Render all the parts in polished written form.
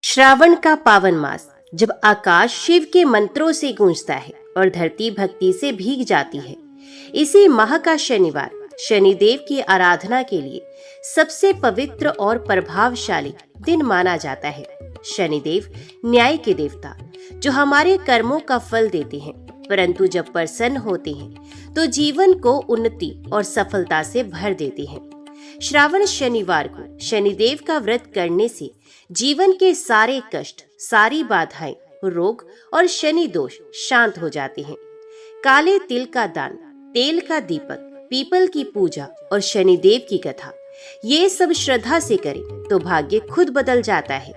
श्रावण का पावन मास जब आकाश शिव के मंत्रों से गूंजता है और धरती भक्ति से भीग जाती है, इसी माह का शनिवार शनिदेव की आराधना के लिए सबसे पवित्र और प्रभावशाली दिन माना जाता है। शनिदेव न्याय के देवता जो हमारे कर्मों का फल देते हैं, परंतु जब प्रसन्न होते हैं तो जीवन को उन्नति और सफलता से भर देते हैं। श्रावण शनिवार को शनिदेव का व्रत करने से जीवन के सारे कष्ट, सारी बाधाएं, रोग और शनि दोष शांत हो जाते हैं। काले तिल का दान, तेल का दीपक, पीपल की पूजा और शनिदेव की कथा, ये सब श्रद्धा से करें तो भाग्य खुद बदल जाता है।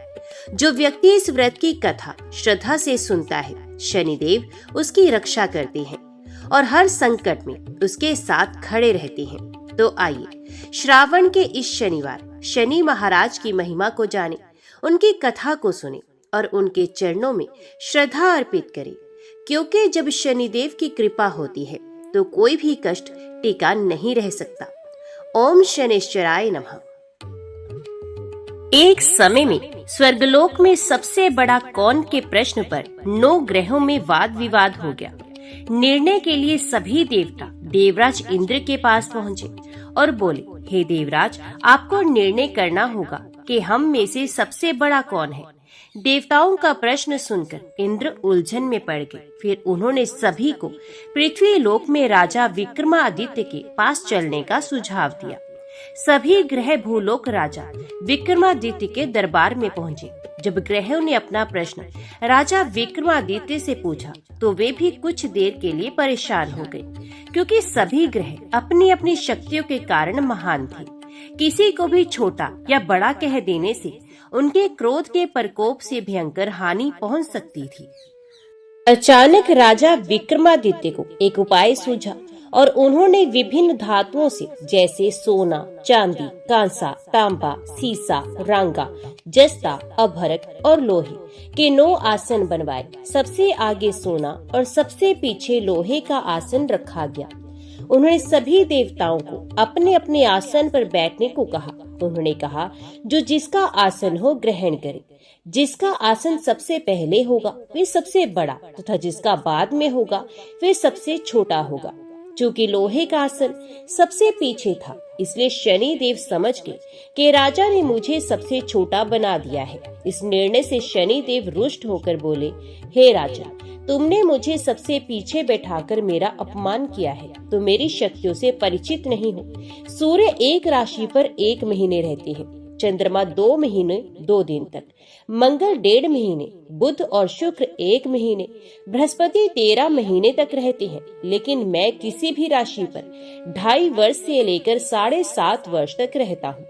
जो व्यक्ति इस व्रत की कथा श्रद्धा से सुनता है, शनिदेव उसकी रक्षा करते हैं और हर संकट में उसके साथ खड़े रहते हैं। तो आइए श्रावण के इस शनिवार शनि महाराज की महिमा को जानें, उनकी कथा को सुनें और उनके चरणों में श्रद्धा अर्पित करें, क्योंकि जब शनिदेव की कृपा होती है तो कोई भी कष्ट टिका नहीं रह सकता। ओम शनिश्चराय नमः। एक समय में स्वर्गलोक में सबसे बड़ा कौन के प्रश्न पर 9 ग्रहों में वाद विवाद हो गया। निर्णय के लिए सभी देवता देवराज इंद्र के पास पहुँचे और बोले, हे देवराज, आपको निर्णय करना होगा कि हम में से सबसे बड़ा कौन है। देवताओं का प्रश्न सुनकर इंद्र उलझन में पड़ गए। फिर उन्होंने सभी को पृथ्वी लोक में राजा विक्रमादित्य के पास चलने का सुझाव दिया। सभी ग्रह भूलोक राजा विक्रमादित्य के दरबार में पहुँचे। जब ग्रहों ने अपना प्रश्न राजा विक्रमादित्य से पूछा तो वे भी कुछ देर के लिए परेशान हो गए, क्योंकि सभी ग्रह अपनी अपनी शक्तियों के कारण महान थे। किसी को भी छोटा या बड़ा कह देने से उनके क्रोध के प्रकोप से भयंकर हानि पहुंच सकती थी। अचानक राजा विक्रमादित्य को एक उपाय सूझा और उन्होंने विभिन्न धातुओं से, जैसे सोना, चांदी, कांसा, तांबा, सीसा, रांगा, जस्ता, अभरक और लोहे के 9 आसन बनवाए। सबसे आगे सोना और सबसे पीछे लोहे का आसन रखा गया। उन्होंने सभी देवताओं को अपने अपने आसन पर बैठने को कहा। उन्होंने कहा, जो जिसका आसन हो ग्रहण करे। जिसका आसन सबसे पहले होगा वे सबसे बड़ा तथा जिसका बाद में होगा वे सबसे छोटा होगा। चूंकि लोहे का आसन सबसे पीछे था, इसलिए शनि देव समझ गए कि राजा ने मुझे सबसे छोटा बना दिया है। इस निर्णय से शनि देव रुष्ट होकर बोले, हे राजा, तुमने मुझे सबसे पीछे बैठाकर मेरा अपमान किया है। तुम मेरी शक्तियों से परिचित नहीं हो। सूर्य एक राशि पर 1 महीने रहते हैं, चंद्रमा 2 महीने 2 दिन तक, मंगल 1.5 महीने, बुध और शुक्र 1 महीने, बृहस्पति 13 महीने तक रहते हैं। लेकिन मैं किसी भी राशि पर 2.5 वर्ष से लेकर 7.5 वर्ष तक रहता हूँ।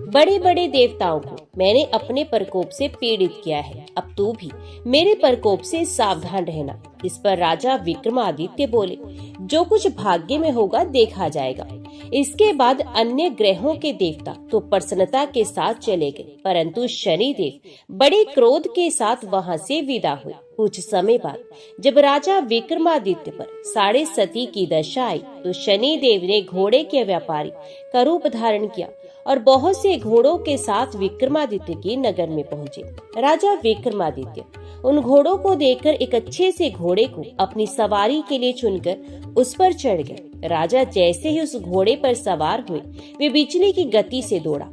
बड़े बड़े देवताओं को मैंने अपने प्रकोप से पीड़ित किया है। अब तू भी मेरे प्रकोप से सावधान रहना। इस पर राजा विक्रमादित्य बोले, जो कुछ भाग्य में होगा देखा जाएगा। इसके बाद अन्य ग्रहों के देवता तो प्रसन्नता के साथ चले गए, परंतु शनि देव बड़े क्रोध के साथ वहां से विदा हुए। कुछ समय बाद जब राजा विक्रमादित्य पर 7.5 की दशा आई तो शनि देव ने घोड़े के व्यापारी का रूप धारण किया और बहुत से घोड़ों के साथ विक्रमादित्य के नगर में पहुँचे। राजा विक्रमादित्य उन घोड़ों को देखकर एक अच्छे से घोड़े को अपनी सवारी के लिए चुनकर उस पर चढ़ गए। राजा जैसे ही उस घोड़े पर सवार हुए, वे बिजली की गति से दौड़ा।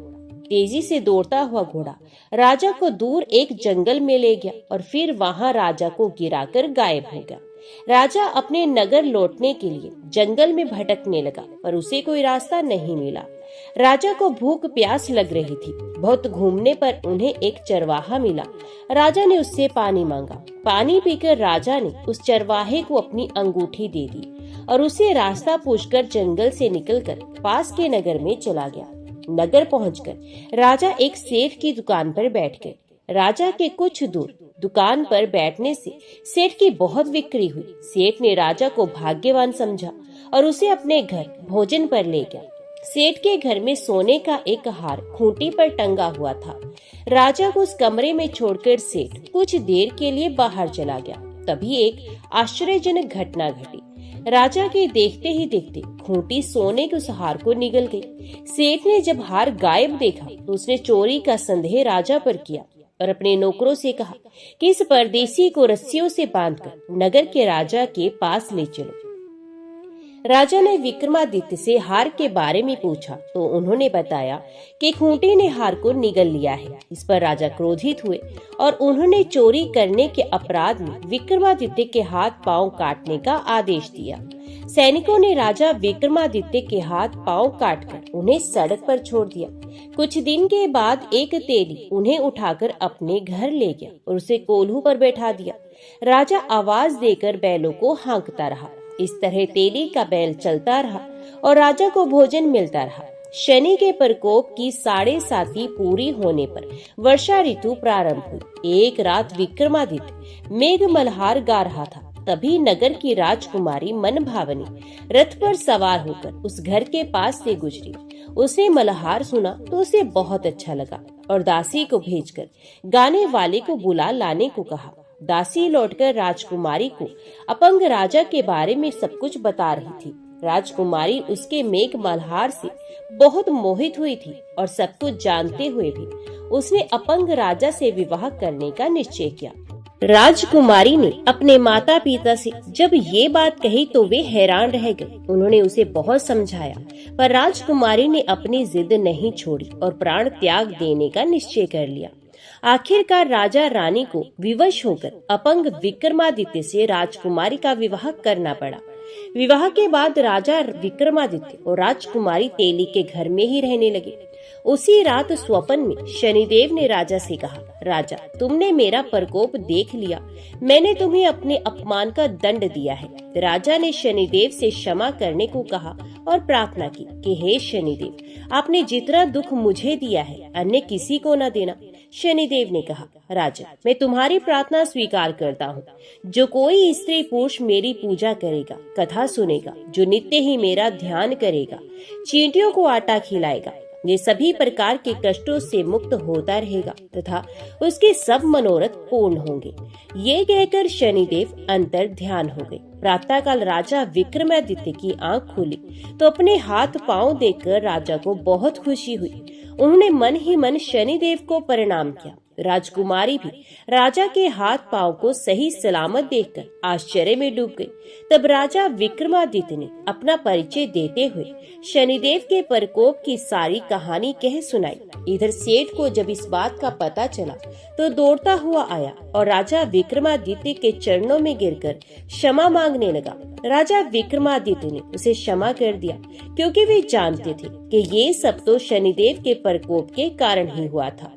तेजी से दौड़ता हुआ घोड़ा राजा को दूर एक जंगल में ले गया और फिर वहां राजा को गिराकर गायब हो गया। राजा अपने नगर लौटने के लिए जंगल में भटकने लगा, पर उसे कोई रास्ता नहीं मिला। राजा को भूख प्यास लग रही थी। बहुत घूमने पर उन्हें एक चरवाहा मिला। राजा ने उससे पानी मांगा। पानी पीकर राजा ने उस चरवाहे को अपनी अंगूठी दे दी और उसे रास्ता पूछकर जंगल से निकलकर पास के नगर में चला गया। नगर पहुंचकर राजा एक सेठ की दुकान पर बैठ गए। राजा के कुछ दूर दुकान पर बैठने से सेठ की बहुत बिक्री हुई। सेठ ने राजा को भाग्यवान समझा और उसे अपने घर भोजन पर ले गया। सेठ के घर में सोने का एक हार खूंटी पर टंगा हुआ था। राजा को उस कमरे में छोड़कर सेठ कुछ देर के लिए बाहर चला गया। तभी एक आश्चर्यजनक घटना घटी। राजा के देखते ही देखते खूंटी सोने के उस हार को निगल गई। सेठ ने जब हार गायब देखा तो उसने चोरी का संदेह राजा पर किया। और अपने नौकरों से कहा कि इस परदेसी को रस्सियों से बांधकर नगर के राजा के पास ले चलो। राजा ने विक्रमादित्य से हार के बारे में पूछा तो उन्होंने बताया कि खूंटी ने हार को निगल लिया है। इस पर राजा क्रोधित हुए और उन्होंने चोरी करने के अपराध में विक्रमादित्य के हाथ पांव काटने का आदेश दिया। सैनिकों ने राजा विक्रमादित्य के हाथ पांव काटकर उन्हें सड़क पर छोड़ दिया। कुछ दिन के बाद एक तेली उन्हें उठाकर अपने घर ले गया और उसे कोल्हू पर बैठा दिया। राजा आवाज देकर बैलों को हाँकता रहा। इस तरह तेली का बैल चलता रहा और राजा को भोजन मिलता रहा। शनि के प्रकोप की 7.5 पूरी होने पर वर्षा ऋतु प्रारंभ हुई। एक रात विक्रमादित्य मेघ मल्हार गा रहा था। तभी नगर की राजकुमारी मनभावनी रथ पर सवार होकर उस घर के पास से गुजरी। उसने मल्हार सुना तो उसे बहुत अच्छा लगा और दासी को भेजकर गाने वाले को बुला लाने को कहा। दासी लौटकर राजकुमारी को अपंग राजा के बारे में सब कुछ बता रही थी। राजकुमारी उसके मेघ मल्हार से बहुत मोहित हुई थी और सब कुछ जानते हुए भी उसने अपंग राजा से विवाह करने का निश्चय किया। राजकुमारी ने अपने माता पिता से जब ये बात कही तो वे हैरान रह गए। उन्होंने उसे बहुत समझाया पर राजकुमारी ने अपनी जिद नहीं छोड़ी और प्राण त्याग देने का निश्चय कर लिया। आखिरकार राजा रानी को विवश होकर अपंग विक्रमादित्य से राजकुमारी का विवाह करना पड़ा। विवाह के बाद राजा विक्रमादित्य और राजकुमारी तेली के घर में ही रहने लगे। उसी रात स्वप्न में शनिदेव ने राजा से कहा, राजा, तुमने मेरा प्रकोप देख लिया। मैंने तुम्हें अपने अपमान का दंड दिया है। राजा ने शनिदेव से क्षमा करने को कहा और प्रार्थना की कि हे शनिदेव, आपने जितना दुख मुझे दिया है अन्य किसी को न देना। शनिदेव ने कहा, राजा, मैं तुम्हारी प्रार्थना स्वीकार करता हूँ। जो कोई स्त्री पुरुष मेरी पूजा करेगा, कथा सुनेगा, जो नित्य ही मेरा ध्यान करेगा, चींटियों को आटा खिलाएगा, ये सभी प्रकार के कष्टों से मुक्त होता रहेगा तथा उसके सब मनोरथ पूर्ण होंगे। ये कहकर शनिदेव अंतर ध्यान हो गए। प्रातः काल राजा विक्रमादित्य की आंख खुली तो अपने हाथ पांव देखकर राजा को बहुत खुशी हुई। उन्होंने मन ही मन शनिदेव को प्रणाम किया। राजकुमारी भी राजा के हाथ पांव को सही सलामत देखकर आश्चर्य में डूब गई। तब राजा विक्रमादित्य ने अपना परिचय देते हुए शनिदेव के प्रकोप की सारी कहानी कह सुनाई। इधर सेठ को जब इस बात का पता चला तो दौड़ता हुआ आया और राजा विक्रमादित्य के चरणों में गिरकर क्षमा मांगने लगा। राजा विक्रमादित्य ने उसे क्षमा कर दिया क्योंकि वे जानते थे कि ये सब तो शनिदेव के प्रकोप के कारण ही हुआ था।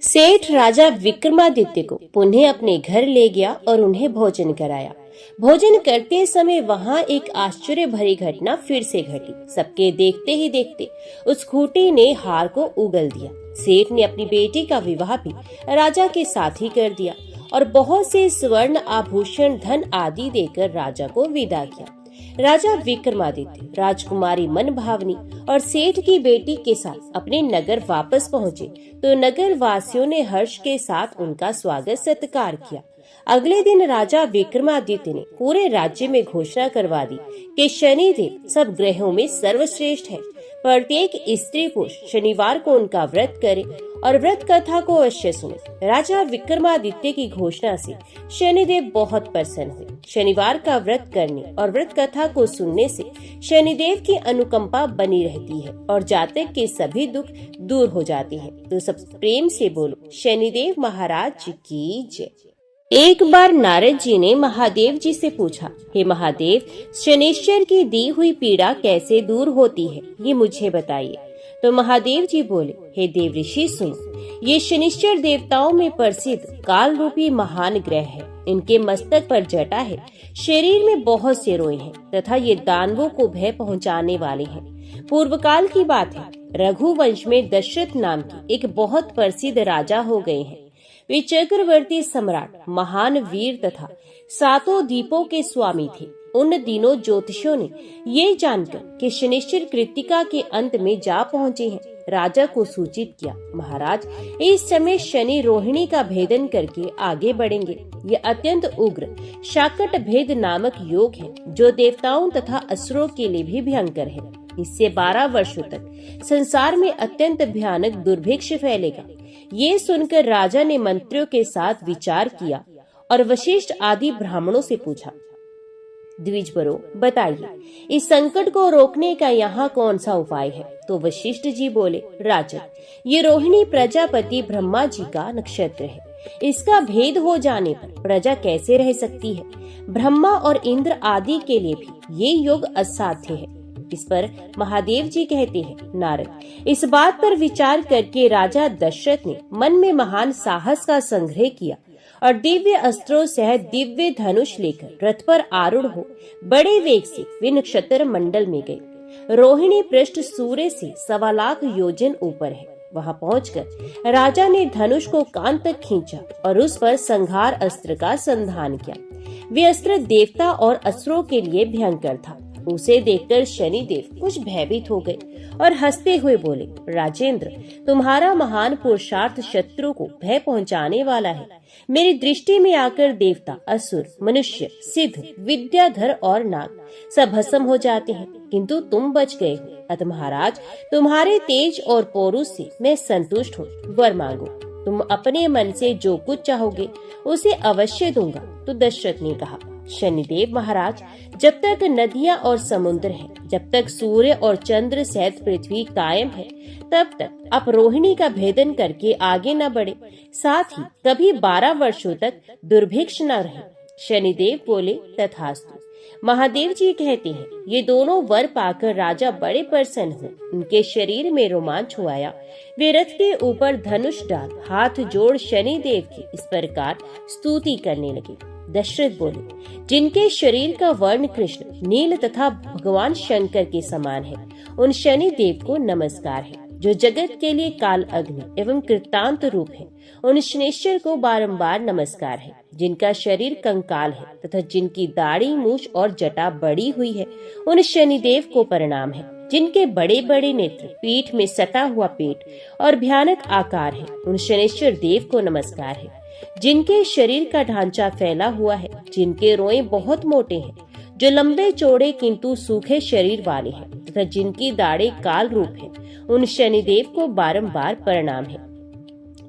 सेठ राजा विक्रमादित्य को पुनः अपने घर ले गया और उन्हें भोजन कराया। भोजन करते समय वहाँ एक आश्चर्य भरी घटना फिर से घटी। सबके देखते ही देखते उस खूंटी ने हार को उगल दिया। सेठ ने अपनी बेटी का विवाह भी राजा के साथ ही कर दिया और बहुत से स्वर्ण आभूषण धन आदि देकर राजा को विदा किया। राजा विक्रमादित्य राजकुमारी मनभावनी और सेठ की बेटी के साथ अपने नगर वापस पहुँचे तो नगर वासियों ने हर्ष के साथ उनका स्वागत सत्कार किया। अगले दिन राजा विक्रमादित्य ने पूरे राज्य में घोषणा करवा दी कि शनिदेव सब ग्रहों में सर्वश्रेष्ठ है। प्रत्येक स्त्री पुरुष शनिवार को उनका व्रत करे और व्रत कथा को अवश्य सुने। राजा विक्रमादित्य की घोषणा से शनिदेव बहुत प्रसन्न हुए। शनिवार का व्रत करने और व्रत कथा को सुनने से शनिदेव की अनुकंपा बनी रहती है और जातक के सभी दुख दूर हो जाते हैं। तो सब प्रेम से बोलो, शनिदेव महाराज की जय। एक बार नारद जी ने महादेव जी से पूछा, हे महादेव, शनिश्चर की दी हुई पीड़ा कैसे दूर होती है, ये मुझे बताइए। तो महादेव जी बोले, हे देव ऋषि सुनो, ये शनिश्चर देवताओं में प्रसिद्ध काल रूपी महान ग्रह है। इनके मस्तक पर जटा है, शरीर में बहुत से रोए हैं तथा ये दानवों को भय पहुंचाने वाले हैं। पूर्व काल की बात है, रघुवंश में दशरथ नाम की एक बहुत प्रसिद्ध राजा हो गए हैं। वे चक्रवर्ती सम्राट, महान वीर तथा 7 द्वीपों के स्वामी थे। उन दिनों ज्योतिषियों ने ये जानकर कि शनिश्चर कृत्तिका के अंत में जा पहुँचे हैं, राजा को सूचित किया, महाराज, इस समय शनि रोहिणी का भेदन करके आगे बढ़ेंगे। ये अत्यंत उग्र शाकट भेद नामक योग है जो देवताओं तथा असुरों के लिए भी भयंकर है। इससे 12 वर्षों तक संसार में अत्यंत भयानक दुर्भिक्ष फैलेगा। ये सुनकर राजा ने मंत्रियों के साथ विचार किया और वशिष्ठ आदि ब्राह्मणों से पूछा, द्विजवरों, बताइए इस संकट को रोकने का यहाँ कौन सा उपाय है? तो वशिष्ठ जी बोले, राजन, ये रोहिणी प्रजापति ब्रह्मा जी का नक्षत्र है। इसका भेद हो जाने पर प्रजा कैसे रह सकती है? ब्रह्मा और इंद्र आदि के लिए भी ये योग असाध्य है। इस पर महादेव जी कहते हैं, नारद, इस बात पर विचार करके राजा दशरथ ने मन में महान साहस का संग्रह किया और दिव्य अस्त्रों सहित दिव्य धनुष लेकर रथ पर आरूढ़ हो बड़े वेग से वे नक्षत्र मंडल में गए। रोहिणी पृष्ठ सूर्य से 1.25 लाख योजन ऊपर है। वहां पहुंचकर राजा ने धनुष को कान तक खींचा और उस पर संहार अस्त्र का संधान किया। वे अस्त्र देवता और असुरों के लिए भयंकर था। उसे देखकर शनिदेव कुछ भयभीत हो गए और हंसते हुए बोले, राजेंद्र, तुम्हारा महान पुरुषार्थ शत्रु को भय पहुंचाने वाला है। मेरी दृष्टि में आकर देवता, असुर, मनुष्य, सिद्ध, विद्याधर और नाग सब भस्म हो जाते हैं, किंतु तुम बच गए हो। अतः महाराज, तुम्हारे तेज और पौरुष से मैं संतुष्ट हूँ। वर मांगो, तुम अपने मन से जो कुछ चाहोगे उसे अवश्य दूंगा। तो दशरथ ने कहा, शनिदेव महाराज, जब तक नदियां और समुद्र हैं, जब तक सूर्य और चंद्र सहित पृथ्वी कायम है, तब तक आप रोहिणी का भेदन करके आगे न बढ़े, साथ ही कभी 12 वर्षों तक दुर्भिक्ष न रहे। शनिदेव बोले, तथास्तु। महादेव जी कहते हैं, ये दोनों वर पाकर राजा बड़े प्रसन्न हुए। उनके शरीर में रोमांच हो आया। वे रथ के ऊपर धनुष डाल हाथ जोड़ शनिदेव की इस प्रकार स्तुति करने लगे। दशरथ बोले, जिनके शरीर का वर्ण कृष्ण, नील तथा भगवान शंकर के समान है, उन शनि देव को नमस्कार है। जो जगत के लिए काल अग्नि एवं कृतांत रूप है, उन शनेश्वर को बारंबार नमस्कार है। जिनका शरीर कंकाल है तथा जिनकी दाढ़ी, मूछ और जटा बड़ी हुई है, उन शनिदेव को प्रणाम है। जिनके बड़े बड़े नेत्र, पीठ में सटा हुआ पेट और भयानक आकार है, उन शनेश्वर देव को नमस्कार है। जिनके शरीर का ढांचा फैला हुआ है, जिनके रोए बहुत मोटे हैं, जो लंबे चौड़े किंतु सूखे शरीर वाले हैं तथा जिनकी दाढ़ें काल रूप है, उन शनिदेव को बारंबार प्रणाम है।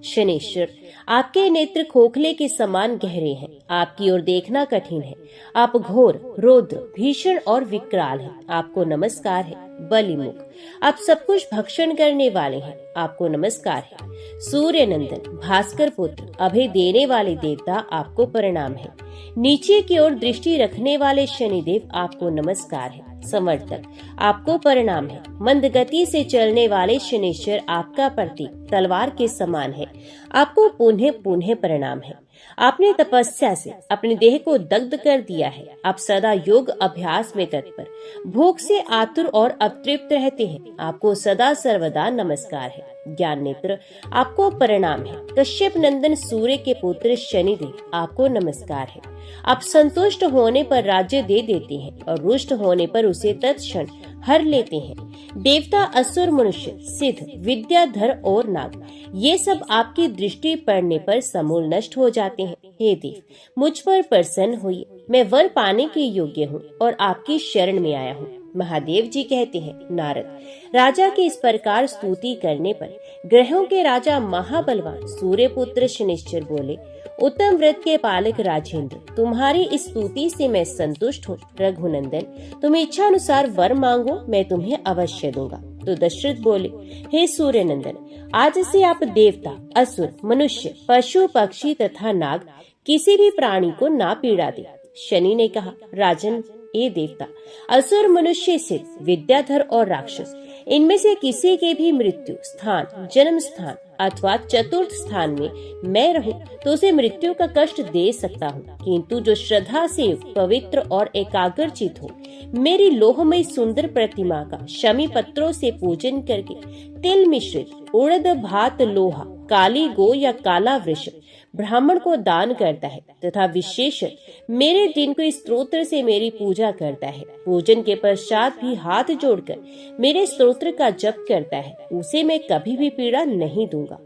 शनेश्वर, आपके नेत्र खोखले के समान गहरे हैं। आपकी ओर देखना कठिन है। आप घोर, रौद्र, भीषण और विकराल हैं। आपको नमस्कार है। बलिमुख, आप सब कुछ भक्षण करने वाले हैं। आपको नमस्कार है। सूर्य नंदन, भास्कर पुत्र, अभय देने वाले देवता, आपको प्रणाम है। नीचे की ओर दृष्टि रखने वाले शनिदेव, आपको नमस्कार है। समर्थक, आपको प्रणाम है। मंद गति से चलने वाले शनेश्वर, आपका प्रतीक तलवार के समान है। आपको पुनः पुनः प्रणाम है। आपने तपस्या से अपने देह को दग्ध कर दिया है। आप सदा योग अभ्यास में तत्पर, भूख से आतुर और अतृप्त रहते हैं। आपको सदा सर्वदा नमस्कार है। ज्ञान नेत्र, आपको प्रणाम है। कश्यप नंदन सूर्य के पुत्र शनिदेव, आपको नमस्कार है। आप संतुष्ट होने पर राज्य दे देते हैं और रुष्ट होने पर उसे तत्क्षण हर लेते हैं। देवता, असुर, मनुष्य, सिद्ध, विद्याधर और नाग, ये सब आपकी दृष्टि पड़ने पर समूल नष्ट हो जाते हैं। हे देव, मुझ पर प्रसन्न होइए। मैं वर पाने के योग्य हूँ और आपकी शरण में आया हूँ। महादेव जी कहते हैं, नारद, राजा की इस प्रकार स्तुति करने पर ग्रहों के राजा महाबलवान सूर्य पुत्र शनिश्चर बोले, उत्तम व्रत के पालक राजेंद्र, तुम्हारी इस स्तुति से मैं संतुष्ट हूँ। रघुनंदन, तुम इच्छा अनुसार वर मांगो, मैं तुम्हें अवश्य दूंगा। तो दशरथ बोले, हे सूर्य नंदन, आज से आप देवता, असुर, मनुष्य, पशु, पक्षी तथा नाग किसी भी प्राणी को ना पीड़ा दे। शनि ने कहा, राजन, ए देवता, असुर, मनुष्य, सिद्ध, विद्याधर और राक्षस, इनमें से किसी के भी मृत्यु स्थान, जन्म स्थान अथवा चतुर्थ स्थान में मैं रहूं तो उसे मृत्यु का कष्ट दे सकता हूँ, किंतु जो श्रद्धा से युक्त, पवित्र और एकाग्रचित हो, मेरी लोहमयी सुंदर प्रतिमा का शमी पत्रों से पूजन करके तिल मिश्रित उड़द, भात, लोहा, काली गो या काला वृष ब्राह्मण को दान करता है तथा विशेष मेरे दिन को इस स्तोत्र से मेरी पूजा करता है, पूजन के पश्चात भी हाथ जोड़कर मेरे स्तोत्र का जप करता है, उसे मैं कभी भी पीड़ा नहीं दूंगा।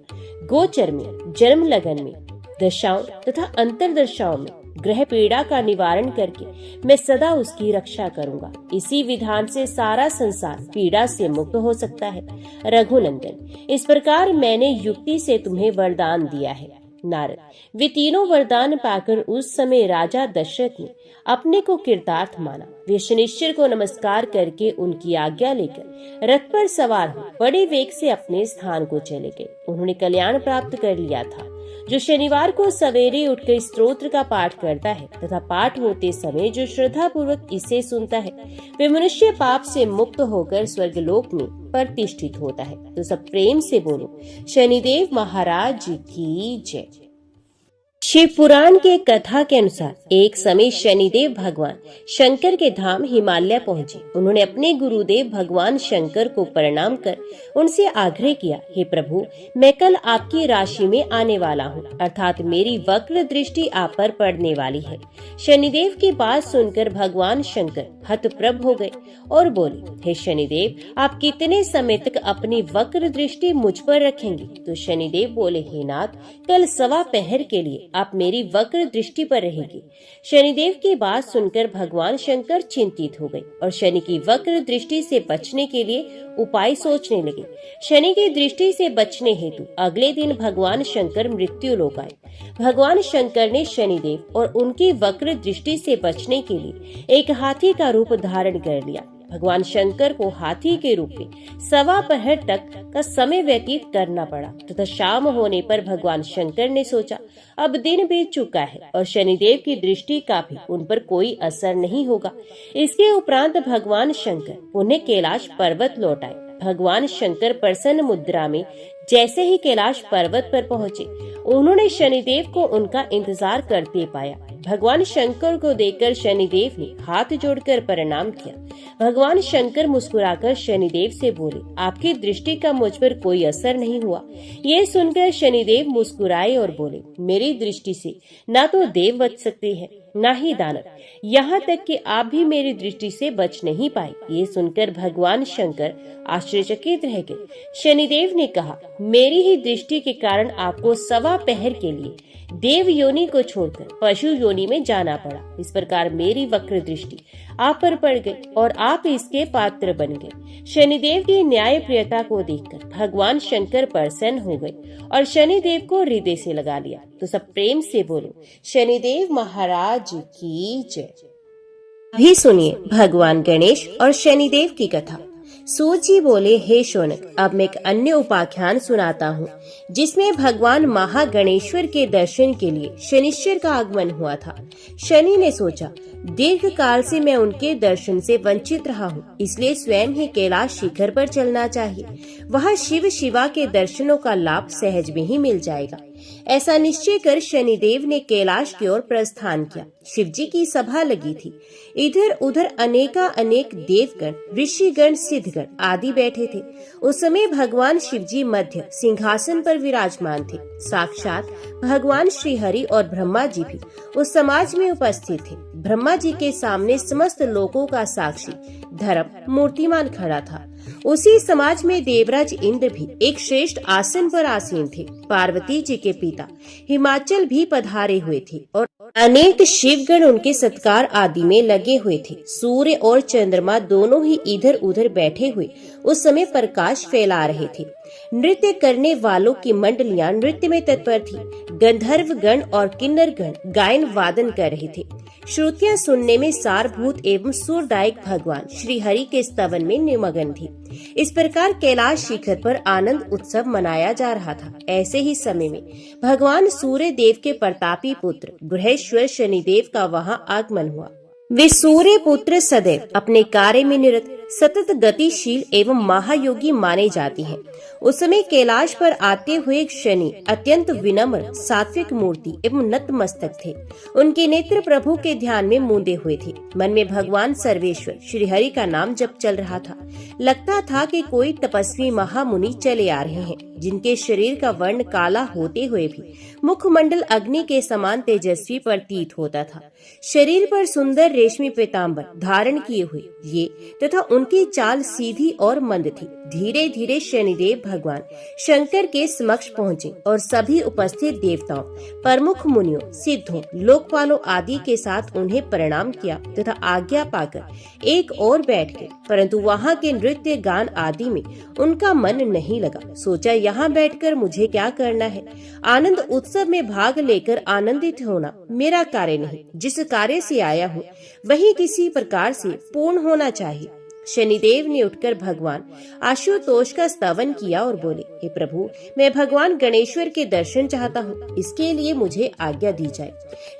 गोचर में, जन्म लगन में, दशाओं तथा अंतर दशाओं में ग्रह पीड़ा का निवारण करके मैं सदा उसकी रक्षा करूंगा। इसी विधान से सारा संसार पीड़ा से मुक्त हो सकता है। रघुनंदन, इस प्रकार मैंने युक्ति से तुम्हें वरदान दिया है। नारद, वे तीनों वरदान पाकर उस समय राजा दशरथ ने अपने को कृतार्थ माना। वे शनिश्चर को नमस्कार करके उनकी आज्ञा लेकर रथ पर सवार हो बड़े वेग से अपने स्थान को चले गए। उन्होंने कल्याण प्राप्त कर लिया था। जो शनिवार को सवेरे उठकर स्तोत्र का पाठ करता है तथा पाठ होते समय जो श्रद्धा पूर्वक इसे सुनता है, वे मनुष्य पाप से मुक्त होकर स्वर्गलोक में प्रतिष्ठित होता है। तो सब प्रेम से बोलो, शनिदेव महाराज की जय। शिव पुराण के कथा के अनुसार एक समय शनिदेव भगवान शंकर के धाम हिमालय पहुंचे। उन्होंने अपने गुरुदेव भगवान शंकर को प्रणाम कर उनसे आग्रह किया, हे प्रभु, मैं कल आपकी राशि में आने वाला हूँ, अर्थात मेरी वक्र दृष्टि आप पर पड़ने वाली है। शनिदेव की बात सुनकर भगवान शंकर हतप्रभ हो गए और बोले, हे शनिदेव, आप कितने समय तक अपनी वक्र दृष्टि मुझ पर रखेंगे? तो शनिदेव बोले, हे नाथ, कल सवा पहर के लिए आप मेरी वक्र दृष्टि पर रहेगी। शनिदेव की बात सुनकर भगवान शंकर चिंतित हो गए और शनि की वक्र दृष्टि से बचने के लिए उपाय सोचने लगे। शनि की दृष्टि से बचने हेतु अगले दिन भगवान शंकर मृत्यु लोक आए। भगवान शंकर ने शनिदेव और उनकी वक्र दृष्टि से बचने के लिए एक हाथी का रूप धारण कर लिया। भगवान शंकर को हाथी के रूप में सवा पहर तक का समय व्यतीत करना पड़ा तथा शाम होने पर भगवान शंकर ने सोचा, अब दिन बीत चुका है और शनिदेव की दृष्टि का भी उन पर कोई असर नहीं होगा। इसके उपरांत भगवान शंकर उन्हें कैलाश पर्वत लौट आए। भगवान शंकर प्रसन्न मुद्रा में जैसे ही कैलाश पर्वत पर पहुँचे, उन्होंने शनिदेव को उनका इंतजार करते पाया। भगवान शंकर को देखकर शनिदेव ने हाथ जोड़कर प्रणाम किया। भगवान शंकर मुस्कुराकर शनिदेव से बोले, आपकी दृष्टि का मुझ पर कोई असर नहीं हुआ। ये सुनकर शनिदेव मुस्कुराए और बोले, मेरी दृष्टि से ना तो देव बच सकते हैं ना ही दानव, यहाँ तक कि आप भी मेरी दृष्टि से बच नहीं पाए। ये सुनकर भगवान शंकर आश्चर्यचकित रह गए। शनिदेव ने कहा, मेरी ही दृष्टि के कारण आपको सवा पहर के लिए देव योनि को छोड़कर पशु योनि में जाना पड़ा। इस प्रकार मेरी वक्र दृष्टि आप पर पड़ गई और आप इसके पात्र बन गए। शनिदेव की न्याय प्रियता को देखकर भगवान शंकर प्रसन्न हो गए और शनिदेव को हृदय से लगा लिया। तो सब प्रेम से बोलो, शनिदेव महाराज की जय। अभी सुनिए भगवान गणेश और शनिदेव की कथा। सूत जी बोले, हे शौनक, अब मैं एक अन्य उपाख्यान सुनाता हूँ जिसमें भगवान महागणेश्वर के दर्शन के लिए शनिश्चर का आगमन हुआ था। शनि ने सोचा, दीर्घ काल से मैं उनके दर्शन से वंचित रहा हूँ, इसलिए स्वयं ही कैलाश शिखर पर चलना चाहिए। वहाँ शिव शिवा के दर्शनों का लाभ सहज में ही मिल जाएगा। ऐसा निश्चय कर शनिदेव ने कैलाश की ओर प्रस्थान किया। शिव जी की सभा लगी थी। इधर उधर अनेका अनेक देवगण, ऋषिगण, सिद्धगण आदि बैठे थे। उस समय भगवान शिव जी मध्य सिंहासन पर विराजमान थे। साक्षात भगवान श्री हरि और ब्रह्मा जी भी उस समाज में उपस्थित थे। ब्रह्मा जी के सामने समस्त लोकों का साक्षी धर्म मूर्तिमान खड़ा था। उसी समाज में देवराज इंद्र भी एक श्रेष्ठ आसन पर आसीन थे। पार्वती जी के पिता हिमाचल भी पधारे हुए थे और अनेक शिवगण उनके सत्कार आदि में लगे हुए थे। सूर्य और चंद्रमा दोनों ही इधर उधर बैठे हुए उस समय प्रकाश फैला रहे थे। नृत्य करने वालों की मंडलियां नृत्य में तत्पर थी। गंधर्व गण और किन्नर गण गायन वादन कर रहे थे। श्रुतियां सुनने में सारभूत एवं सुरदायक भगवान श्री हरि के स्तवन में निमग्न थी। इस प्रकार कैलाश शिखर पर आनंद उत्सव मनाया जा रहा था। ऐसे ही समय में भगवान सूर्य देव के प्रतापी पुत्र ग्रहेश्वर शनिदेव का वहां आगमन हुआ। वे सूर्य पुत्र सदैव अपने कार्य में निरत, सतत गतिशील एवं महायोगी माने जाते हैं। उस समय कैलाश पर आते हुए शनि अत्यंत विनम्र, सात्विक मूर्ति एवं नतमस्तक थे। उनके नेत्र प्रभु के ध्यान में मूंदे हुए थे। मन में भगवान सर्वेश्वर श्री हरि का नाम जप चल रहा था। लगता था कि कोई तपस्वी महामुनि चले आ रहे हैं, जिनके शरीर का वर्ण काला होते हुए भी मुखमंडल अग्नि के समान तेजस्वी प्रतीत होता था। शरीर पर सुंदर रेशमी पीताम्बर धारण किए हुए ये तथा उनकी चाल सीधी और मंद थी। धीरे धीरे शनिदेव भगवान शंकर के समक्ष पहुँचे और सभी उपस्थित देवताओं, प्रमुख मुनियों, सिद्धों, लोकपालों आदि के साथ उन्हें प्रणाम किया तथा आज्ञा पाकर एक और बैठ गए। परंतु वहाँ के नृत्य गान आदि में उनका मन नहीं लगा। सोचा, यहाँ बैठकर मुझे क्या करना है? आनंद उत्सव में भाग लेकर आनंदित होना मेरा कार्य नहीं। जिस कार्य से आया हूँ वही किसी प्रकार से पूर्ण होना चाहिए। शनिदेव ने उठकर भगवान आशुतोष का स्तवन किया और बोले, हे प्रभु, मैं भगवान गणेश्वर के दर्शन चाहता हूँ, इसके लिए मुझे आज्ञा दी जाए।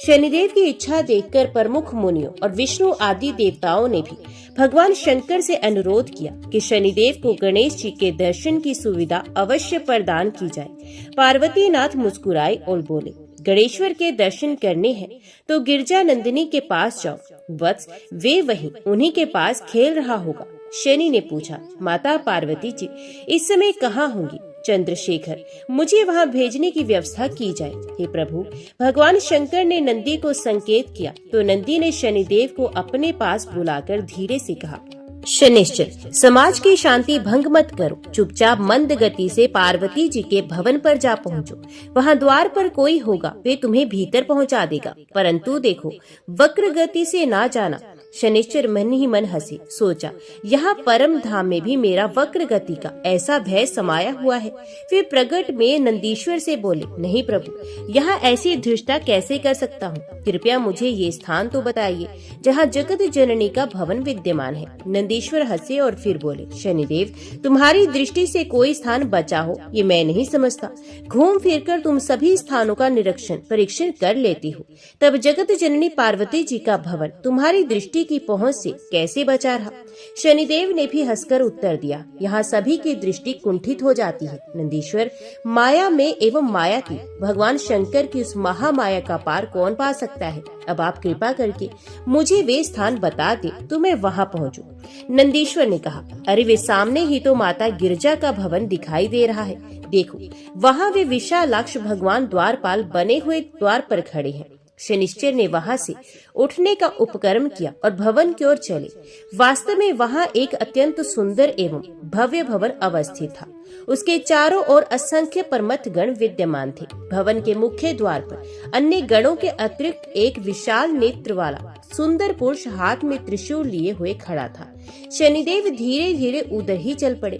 शनिदेव की इच्छा देखकर प्रमुख मुनियों और विष्णु आदि देवताओं ने भी भगवान शंकर से अनुरोध किया कि शनिदेव को गणेश जी के दर्शन की सुविधा अवश्य प्रदान की जाए। पार्वती नाथ मुस्कुराए और बोले, गणेश्वर के दर्शन करने हैं तो गिरजा नंदिनी के पास जाओ। वत्स, वे वहीं उन्हीं के पास खेल रहा होगा। शनि ने पूछा, माता पार्वती जी इस समय कहाँ होंगी? चंद्रशेखर, मुझे वहाँ भेजने की व्यवस्था की जाए। हे प्रभु, भगवान शंकर ने नंदी को संकेत किया तो नंदी ने शनिदेव को अपने पास बुलाकर धीरे से कहा, शनिश्चर, समाज की शांति भंग मत करो। चुपचाप मंद गति से पार्वती जी के भवन पर जा पहुँचो। वहाँ द्वार पर कोई होगा, वे तुम्हें भीतर पहुँचा देगा, परंतु देखो वक्र गति से ना जाना। शनिश्चर मन ही मन हंसे। सोचा, यहाँ परम धाम में भी मेरा वक्र गति का ऐसा भय समाया हुआ है। फिर प्रगट में नंदीश्वर से बोले, नहीं प्रभु, यहाँ ऐसी धृष्टता कैसे कर सकता हूँ? कृपया मुझे ये स्थान तो बताइए जहाँ जगत जननी का भवन विद्यमान है। नंदीश्वर हंसे और फिर बोले, शनिदेव, तुम्हारी दृष्टि से कोई स्थान बचा हो ये मैं नहीं समझता। घूम फिर कर तुम सभी स्थानों का परीक्षण कर लेती हो, तब जगत जननी पार्वती जी का भवन तुम्हारी दृष्टि की पहुंच से कैसे बचा रहा? शनिदेव ने भी हंसकर उत्तर दिया, यहाँ सभी की दृष्टि कुंठित हो जाती है। नंदीश्वर, माया में एवं माया की भगवान शंकर की उस महामाया का पार कौन पा सकता है? अब आप कृपा करके मुझे वे स्थान बता दे तो मैं वहाँ पहुँचूं। नंदीश्वर ने कहा, अरे वे सामने ही तो माता गिरजा का भवन दिखाई दे रहा है। देखो, वहाँ वे विशालाक्ष भगवान द्वारपाल बने हुए द्वार पर खड़े हैं। शनिश्चर ने वहां से उठने का उपक्रम किया और भवन की ओर चले। वास्तव में वहां एक अत्यंत सुंदर एवं भव्य भवन अवस्थित था। उसके चारों ओर असंख्य परमथ गण विद्यमान थे। भवन के मुख्य द्वार पर अन्य गणों के अतिरिक्त एक विशाल नेत्र वाला सुंदर पुरुष हाथ में त्रिशूल लिए हुए खड़ा था। शनिदेव धीरे धीरे उधर ही चल पड़े,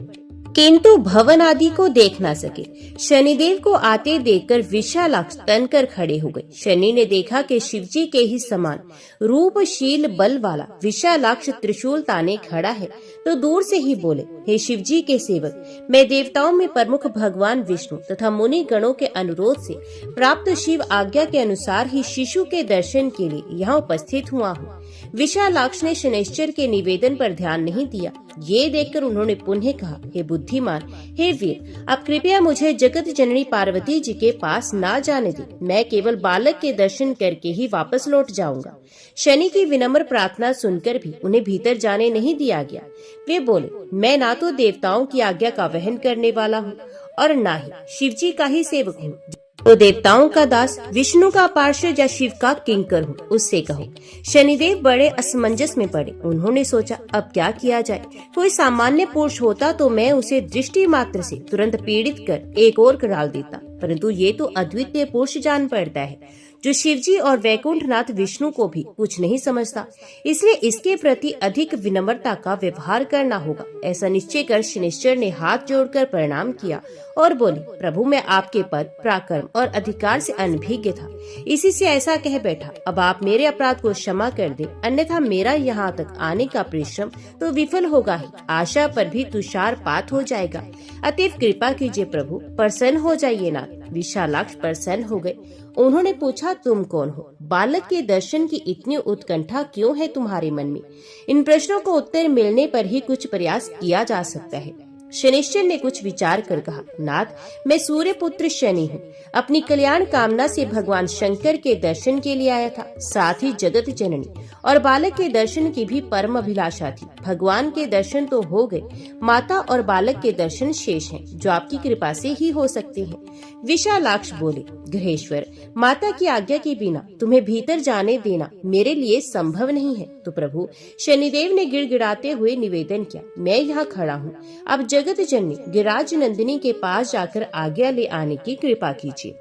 किंतु भवन आदि को देख ना सके। शनिदेव को आते देखकर विशालाक्ष तनकर खड़े हो गए। शनि ने देखा कि शिवजी के ही समान रूपशील बल वाला विशालाक्ष त्रिशूल ताने खड़ा है तो दूर से ही बोले, हे शिवजी के सेवक, मैं देवताओं में प्रमुख भगवान विष्णु तथा मुनि गणों के अनुरोध से प्राप्त शिव आज्ञा के अनुसार ही शिशु के दर्शन के लिए यहाँ उपस्थित हुआ हूँ। विशालाक्ष ने शनिश्चर के निवेदन पर ध्यान नहीं दिया। ये देखकर उन्होंने पुनः कहा, हे बुद्धिमान, हे वीर, आप कृपया मुझे जगत जननी पार्वती जी के पास ना जाने दें। मैं केवल बालक के दर्शन करके ही वापस लौट जाऊंगा। शनि की विनम्र प्रार्थना सुनकर भी उन्हें भीतर जाने नहीं दिया गया। वे बोले, मैं ना तो देवताओं की आज्ञा का वहन करने वाला हूँ और ना ही शिवजी का ही सेवक हूँ। तो देवताओं का दास, विष्णु का पार्षद या शिव का किंकर हूँ, उससे कहो। शनिदेव बड़े असमंजस में पड़े। उन्होंने सोचा, अब क्या किया जाए? कोई सामान्य पुरुष होता तो मैं उसे दृष्टि मात्र से तुरंत पीड़ित कर एक और डाल देता, परंतु ये तो अद्वितीय पुरुष जान पड़ता है जो शिवजी और वैकुंठनाथ विष्णु को भी कुछ नहीं समझता। इसलिए इसके प्रति अधिक विनम्रता का व्यवहार करना होगा। ऐसा निश्चय कर शनिश्चर ने हाथ जोड़कर प्रणाम किया और बोले, प्रभु, मैं आपके पद, पराक्रम और अधिकार से अनभिज्ञ था, इसी से ऐसा कह बैठा। अब आप मेरे अपराध को क्षमा कर दे, अन्यथा मेरा यहाँ तक आने का परिश्रम तो विफल होगा ही, आशा पर भी तुषारपात हो जाएगा। अतएव कृपा कीजिए प्रभु, प्रसन्न हो जाइए नाथ। विशालाक्ष प्रसन्न हो गए। उन्होंने पूछा, तुम कौन हो? बालक के दर्शन की इतनी उत्कंठा क्यों है तुम्हारे मन में? इन प्रश्नों को उत्तर मिलने पर ही कुछ प्रयास किया जा सकता है। शनिश्चर ने कुछ विचार कर कहा, नाथ, मैं सूर्य पुत्र शनि हूँ। अपनी कल्याण कामना से भगवान शंकर के दर्शन के लिए आया था। साथ ही जगत जननी और बालक के दर्शन की भी परम अभिलाषा थी। भगवान के दर्शन तो हो गए, माता और बालक के दर्शन शेष हैं, जो आपकी कृपा से ही हो सकते हैं। विशालाक्ष बोले, गृहेश्वर, माता की आज्ञा के बिना तुम्हें भीतर जाने देना मेरे लिए संभव नहीं है। तो प्रभु शनिदेव ने गिड़गिड़ाते हुए निवेदन किया, मैं यहाँ खड़ा हूँ, अब जगत जननी गिरिराज नंदिनी के पास जाकर आज्ञा ले आने की कृपा कीजिए।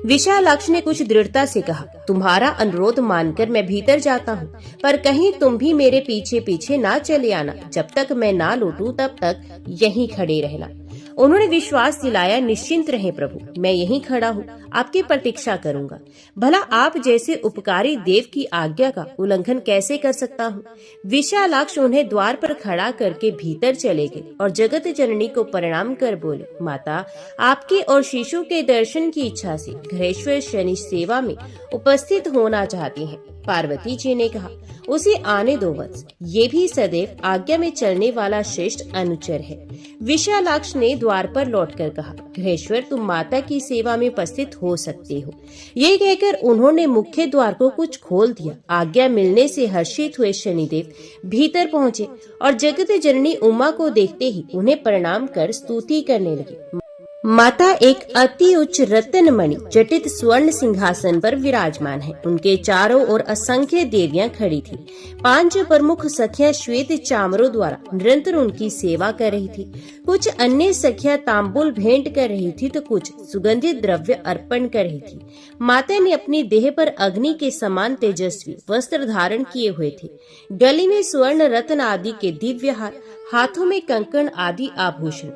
विशालाक्ष ने कुछ दृढ़ता से कहा, तुम्हारा अनुरोध मानकर मैं भीतर जाता हूँ, पर कहीं तुम भी मेरे पीछे पीछे ना चले आना। जब तक मैं ना लौटूं तब तक यहीं खड़े रहना। उन्होंने विश्वास दिलाया, निश्चिंत रहें प्रभु, मैं यहीं खड़ा हूँ, आपकी प्रतीक्षा करूंगा। भला आप जैसे उपकारी देव की आज्ञा का उल्लंघन कैसे कर सकता हूँ। विशालाक्ष उन्हें द्वार पर खड़ा करके भीतर चले गए और जगत जननी को प्रणाम कर बोले, माता, आपके और शिशु के दर्शन की इच्छा से गृहेश्वर शनि सेवा में उपस्थित होना चाहते हैं। पार्वती जी ने कहा, उसे आने दो वत्स, ये भी सदैव आज्ञा में चलने वाला श्रेष्ठ अनुचर है। विशालाक्ष ने द्वार पर लौटकर कहा, गृहेश्वर, तुम माता की सेवा में उपस्थित हो सकते हो। ये कहकर उन्होंने मुख्य द्वार को कुछ खोल दिया। आज्ञा मिलने से हर्षित हुए शनिदेव भीतर पहुँचे और जगत जननी उमा को देखते ही उन्हें प्रणाम कर स्तुति करने लगे। माता एक अति उच्च रत्न मणि जटित स्वर्ण सिंहासन पर विराजमान है। उनके चारों ओर असंख्य देवियां खड़ी थी। 5 प्रमुख सखियां श्वेत चामरों द्वारा निरंतर उनकी सेवा कर रही थी। कुछ अन्य सखियां तांबूल भेंट कर रही थी तो कुछ सुगंधित द्रव्य अर्पण कर रही थी। माता ने अपनी देह पर अग्नि के समान तेजस्वी वस्त्र धारण किए हुए थे। गले में स्वर्ण रत्न आदि के दिव्य हार, हाथों में कंकण आदि आभूषण,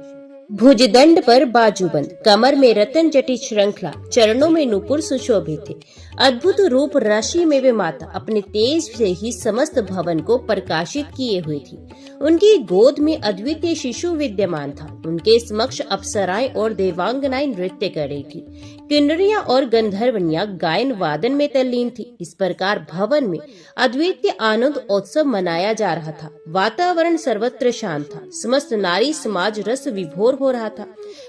भुजदंड पर बाजूबंद, कमर में रतन जटित श्रृंखला, चरणों में नुपुर सुशोभित थे। अद्भुत रूप राशि में वे माता अपने तेज से ही समस्त भवन को प्रकाशित किए हुए थी। उनकी गोद में अद्वितीय शिशु विद्यमान था। उनके समक्ष अप्सराएं और देवांगनाएं नृत्य कर रही थी। किन्नरियां और गंधर्वनियां गायन वादन में तल्लीन थी। इस प्रकार भवन में अद्वितीय आनंद उत्सव मनाया जा रहा था। वातावरण सर्वत्र शांत था। समस्त नारी समाज रस विभोर हो रहा था,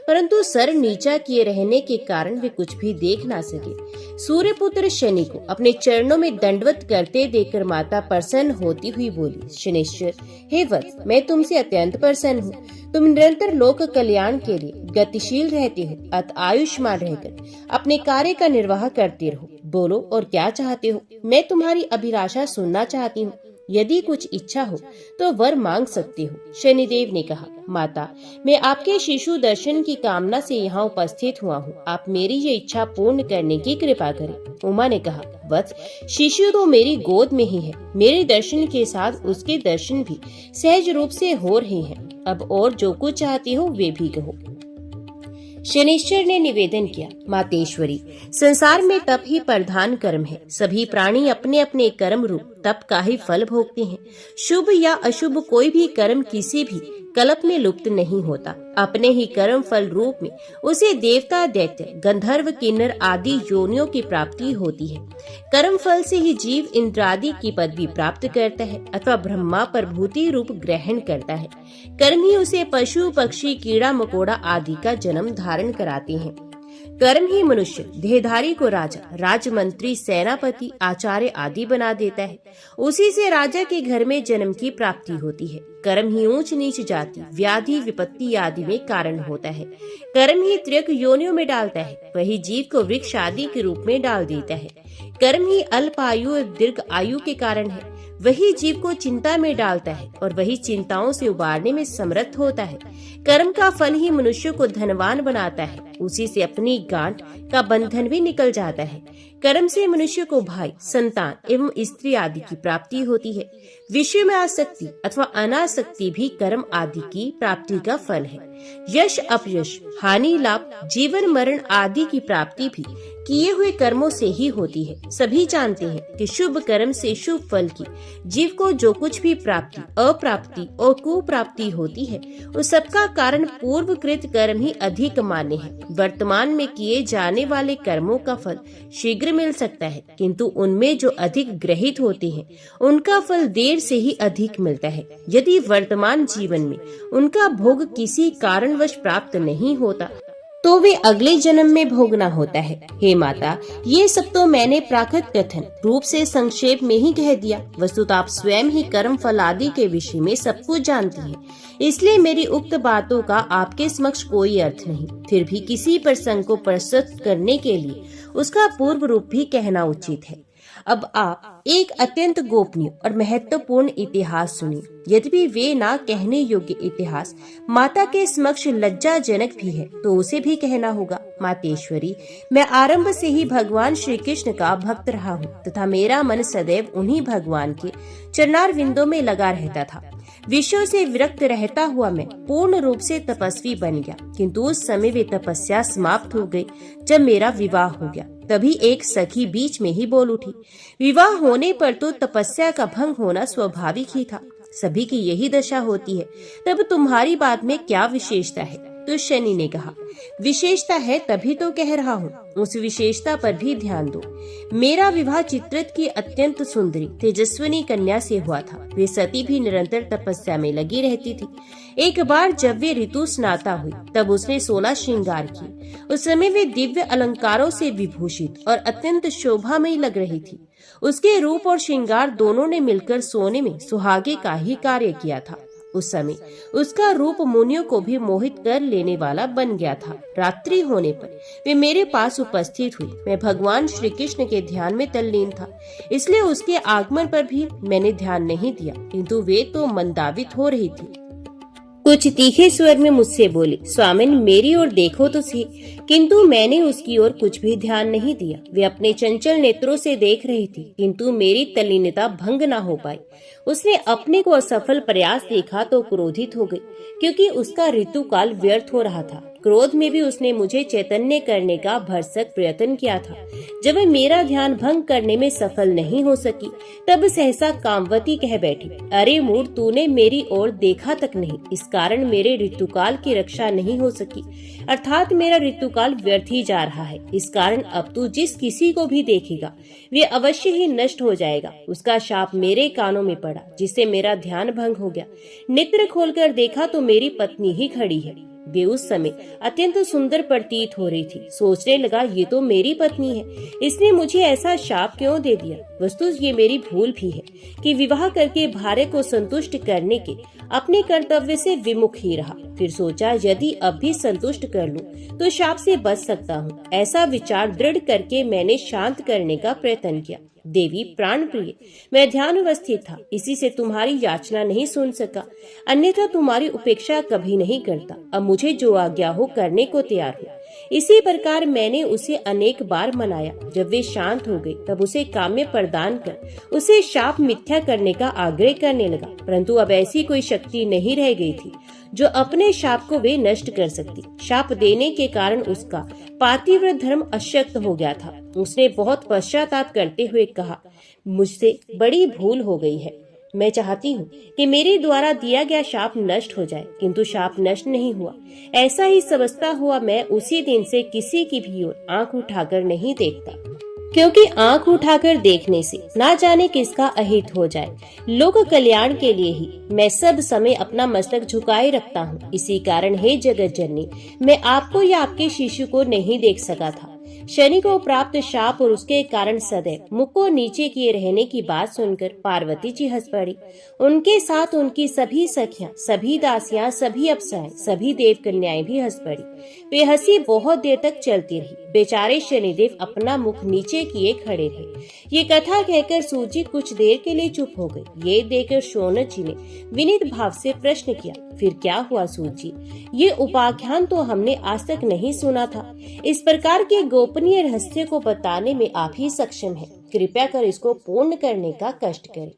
परंतु सर नीचा किए रहने के कारण वे कुछ भी देख ना सके। सूर्यपुत्र शनि को अपने चरणों में दंडवत करते देखकर माता प्रसन्न होती हुई बोली, शनिश्चर, हे वत्स, मैं तुमसे अत्यंत प्रसन्न हूँ। तुम निरंतर लोक कल्याण के लिए गतिशील रहते हो, अत आयुष्मान रहकर अपने कार्य का निर्वाह करते रहो। बोलो और क्या चाहते हो, मैं तुम्हारी अभिलाषा सुनना चाहती हूँ। यदि कुछ इच्छा हो तो वर मांग सकते हो। शनिदेव ने कहा, माता, मैं आपके शिशु दर्शन की कामना से यहाँ उपस्थित हुआ हूँ। आप मेरी ये इच्छा पूर्ण करने की कृपा करें। उमा ने कहा, वत्स, शिशु तो मेरी गोद में ही है। मेरे दर्शन के साथ उसके दर्शन भी सहज रूप से हो रहे हैं। अब और जो कुछ चाहती हो वे भी कहो। शनिश्चर ने निवेदन किया, मातेश्वरी, संसार में तप ही प्रधान कर्म है। सभी प्राणी अपने अपने कर्म रूप तप का ही फल भोगते हैं। शुभ या अशुभ कोई भी कर्म किसी भी कल्प में लुप्त नहीं होता। अपने ही कर्म फल रूप में उसे देवता, दैत्य, गंधर्व, किन्नर आदि योनियों की प्राप्ति होती है। कर्म फल से ही जीव इंद्रादि की पदवी प्राप्त करता है अथवा ब्रह्मा प्रभूति रूप ग्रहण करता है। कर्म ही उसे पशु, पक्षी, कीड़ा मकोड़ा आदि का जन्म धारण कराते हैं। कर्म ही मनुष्य देहधारी को राजा, राजमंत्री, सेनापति, आचार्य आदि बना देता है। उसी से राजा के घर में जन्म की प्राप्ति होती है। कर्म ही ऊंच नीच जाति, व्याधि, विपत्ति आदि में कारण होता है। कर्म ही त्रिक योनियों में डालता है। वही जीव को वृक्ष आदि के रूप में डाल देता है। कर्म ही अल्प आयु और दीर्घ आयु के कारण है। वही जीव को चिंता में डालता है और वही चिंताओं से उबारने में समर्थ होता है। कर्म का फल ही मनुष्य को धनवान बनाता है। उसी से अपनी गांठ का बंधन भी निकल जाता है। कर्म से मनुष्य को भाई, संतान एवं स्त्री आदि की प्राप्ति होती है। विषय में आसक्ति अथवा अनासक्ति भी कर्म आदि की प्राप्ति का फल है। यश, अपयश, हानि, लाभ, जीवन, मरण आदि की प्राप्ति भी किए हुए कर्मों से ही होती है। सभी जानते हैं कि शुभ कर्म से शुभ फल की जीव को जो कुछ भी प्राप्ति, अप्राप्ति और कुप्राप्ति होती है, उस सबका कारण पूर्वकृत कर्म ही अधिक मान्य है। वर्तमान में किए जाने वाले कर्मों का फल शीघ्र मिल सकता है, किंतु उनमें जो अधिक ग्रहित होते हैं उनका फल देर से ही अधिक मिलता है। यदि वर्तमान जीवन में उनका भोग किसी कारणवश प्राप्त नहीं होता तो वे अगले जन्म में भोगना होता है। हे माता, ये सब तो मैंने प्राकृत कथन रूप से संक्षेप में ही कह दिया। वस्तुतः आप स्वयं ही कर्म फल आदि के विषय में सब कुछ जानती हैं, इसलिए मेरी उक्त बातों का आपके समक्ष कोई अर्थ नहीं। फिर भी किसी प्रसंग को प्रस्तुत करने के लिए उसका पूर्व रूप भी कहना उचित है। अब आप एक अत्यंत गोपनीय और महत्वपूर्ण इतिहास सुनिए। यद्यपि वे ना कहने योग्य इतिहास माता के समक्ष लज्जाजनक भी है, तो उसे भी कहना होगा। मातेश्वरी, मैं आरंभ से ही भगवान श्री कृष्ण का भक्त रहा हूँ तथा मेरा मन सदैव उन्हीं भगवान के चरणारविंदों में लगा रहता था। विषयों से विरक्त रहता हुआ मैं पूर्ण रूप से तपस्वी बन गया, किंतु उस समय वे तपस्या समाप्त हो गई जब मेरा विवाह हो गया। तभी एक सखी बीच में ही बोल उठी, विवाह होने पर तो तपस्या का भंग होना स्वाभाविक ही था, सभी की यही दशा होती है, तब तुम्हारी बात में क्या विशेषता है? तो शनि ने कहा, विशेषता है तभी तो कह रहा हूँ, उस विशेषता पर भी ध्यान दो। मेरा विवाह चित्रत की अत्यंत सुंदरी तेजस्विनी कन्या से हुआ था। वे सती भी निरंतर तपस्या में लगी रहती थी। एक बार जब वे ऋतु स्नाता हुई तब उसने 16 श्रृंगार किए। उस समय वे दिव्य अलंकारों से विभूषित और अत्यंत शोभामयी लग रही थी। उसके रूप और श्रृंगार दोनों ने मिलकर सोने में सुहागे का ही कार्य किया था। उस समय उसका रूप मुनियों को भी मोहित कर लेने वाला बन गया था। रात्रि होने पर वे मेरे पास उपस्थित हुई। मैं भगवान श्री कृष्ण के ध्यान में तल्लीन था, इसलिए उसके आगमन पर भी मैंने ध्यान नहीं दिया, किंतु वे तो मंदावित हो रही थी। कुछ तीखे स्वर में मुझसे बोली, स्वामिन मेरी ओर देखो तो सही, किंतु मैंने उसकी ओर कुछ भी ध्यान नहीं दिया। वे अपने चंचल नेत्रों से देख रही थी, किंतु मेरी तल्लीनता भंग न हो पाई। उसने अपने को असफल प्रयास देखा तो क्रोधित हो गई, क्योंकि उसका ऋतुकाल व्यर्थ हो रहा था। क्रोध में भी उसने मुझे चैतन्य करने का भरसक प्रयत्न किया था। जब वह मेरा ध्यान भंग करने में सफल नहीं हो सकी, तब सहसा कामवती कह बैठी, अरे मूर्ख, तूने मेरी ओर देखा तक नहीं, इस कारण मेरे ऋतुकाल की रक्षा नहीं हो सकी, अर्थात मेरा ऋतुकाल व्यर्थ ही जा रहा है। इस कारण अब तू जिस किसी को भी देखेगा वे अवश्य ही नष्ट हो जाएगा। उसका शाप मेरे कानों में पड़ा, जिससे मेरा ध्यान भंग हो गया। नेत्र खोलकर देखा तो मेरी पत्नी ही खड़ी है। वे उस समय अत्यंत सुंदर प्रतीत हो रही थी। सोचने लगा, ये तो मेरी पत्नी है, इसने मुझे ऐसा शाप क्यों दे दिया। वस्तु ये मेरी भूल भी है कि विवाह करके भार्य को संतुष्ट करने के अपने कर्तव्य से विमुख ही रहा। फिर सोचा, यदि अब भी संतुष्ट कर लूं तो शाप से बच सकता हूँ। ऐसा विचार दृढ़ करके मैंने शांत करने का प्रयत्न किया। देवी प्राण प्रिय, मैं ध्यान अवस्थित था, इसी से तुम्हारी याचना नहीं सुन सका, अन्यथा तुम्हारी उपेक्षा कभी नहीं करता। अब मुझे जो आज्ञा हो करने को तैयार हूँ। इसी प्रकार मैंने उसे अनेक बार मनाया। जब वे शांत हो गई तब उसे काम्य प्रदान कर उसे शाप मिथ्या करने का आग्रह करने लगा, परंतु अब ऐसी कोई शक्ति नहीं रह गई थी जो अपने शाप को वे नष्ट कर सकती। शाप देने के कारण उसका पातिव्रत धर्म अशक्त हो गया था। उसने बहुत पश्चाताप करते हुए कहा, मुझसे बड़ी भूल हो गई है। मैं चाहती हूँ कि मेरे द्वारा दिया गया शाप नष्ट हो जाए, किंतु शाप नष्ट नहीं हुआ। ऐसा ही समझता हुआ मैं उसी दिन से किसी की भी ओर आंख उठाकर नहीं देखता, क्योंकि आंख उठाकर देखने से ना जाने किसका अहित हो जाए। लोक कल्याण के लिए ही मैं सब समय अपना मस्तक झुकाए रखता हूँ। इसी कारण हे जगत जननी, मैं आपको या आपके शिशु को नहीं देख सका था। शनि को प्राप्त शाप और उसके कारण सदैव मुख को नीचे किए रहने की बात सुनकर पार्वती जी हंस पड़ी। उनके साथ उनकी सभी सखियां, सभी दासियां, सभी अप्सराएं, सभी देव कन्याएं भी हंस पड़ी। वे हंसी बहुत देर तक चलती रही। बेचारे शनिदेव अपना मुख नीचे किए खड़े रहे। ये कथा कहकर सूजी कुछ देर के लिए चुप हो गई। ये देखकर शौनक जी ने विनीत भाव से प्रश्न किया, फिर क्या हुआ सूजी? ये उपाख्यान तो हमने आज तक नहीं सुना था। इस प्रकार के गोप गोपनीय रहस्य को बताने में आप ही सक्षम हैं। कृपया कर इसको पूर्ण करने का कष्ट करें।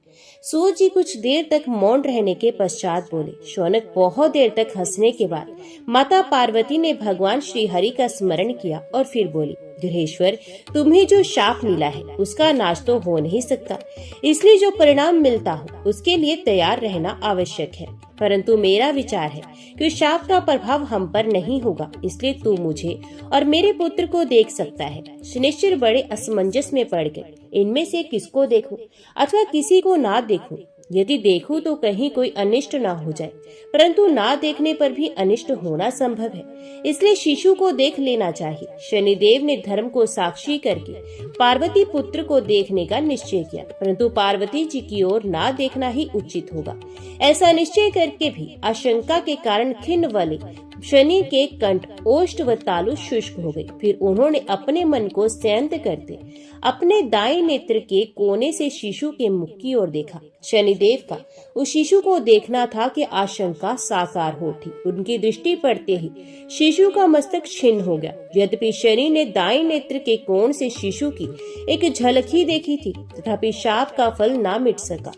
सूत जी कुछ देर तक मौन रहने के पश्चात बोले। शौनक बहुत देर तक हंसने के बाद माता पार्वती ने भगवान श्री हरि का स्मरण किया और फिर बोली, गृहेश्वर, तुम्हें जो शाप मिला है उसका नाश तो हो नहीं सकता, इसलिए जो परिणाम मिलता हो उसके लिए तैयार रहना आवश्यक है। परंतु मेरा विचार है कि शाप का प्रभाव हम पर नहीं होगा, इसलिए तू मुझे और मेरे पुत्र को देख सकता है। शनिश्चर बड़े असमंजस में पड़ गए। इनमें से किसको देखूं अथवा किसी को ना देखूं? यदि देखूं तो कहीं कोई अनिष्ट ना हो जाए, परंतु ना देखने पर भी अनिष्ट होना संभव है, इसलिए शिशु को देख लेना चाहिए। शनिदेव ने धर्म को साक्षी करके पार्वती पुत्र को देखने का निश्चय किया, परंतु पार्वती जी की ओर ना देखना ही उचित होगा। ऐसा निश्चय करके भी आशंका के कारण खिन्न वाले शनि के कंठ, ओष्ठ व तालु शुष्क हो गए। फिर उन्होंने अपने मन को शांत करते अपने दाएं नेत्र के कोने से शिशु के मुख की ओर देखा। शनिदेव का उस शिशु को देखना था कि आशंका साकार हो उठी। उनकी दृष्टि पड़ते ही शिशु का मस्तक छिन्न हो गया। यद्यपि शनि ने दाएं नेत्र के कोण से शिशु की एक झलक ही देखी थी, तथापि शाप का फल ना मिट सका।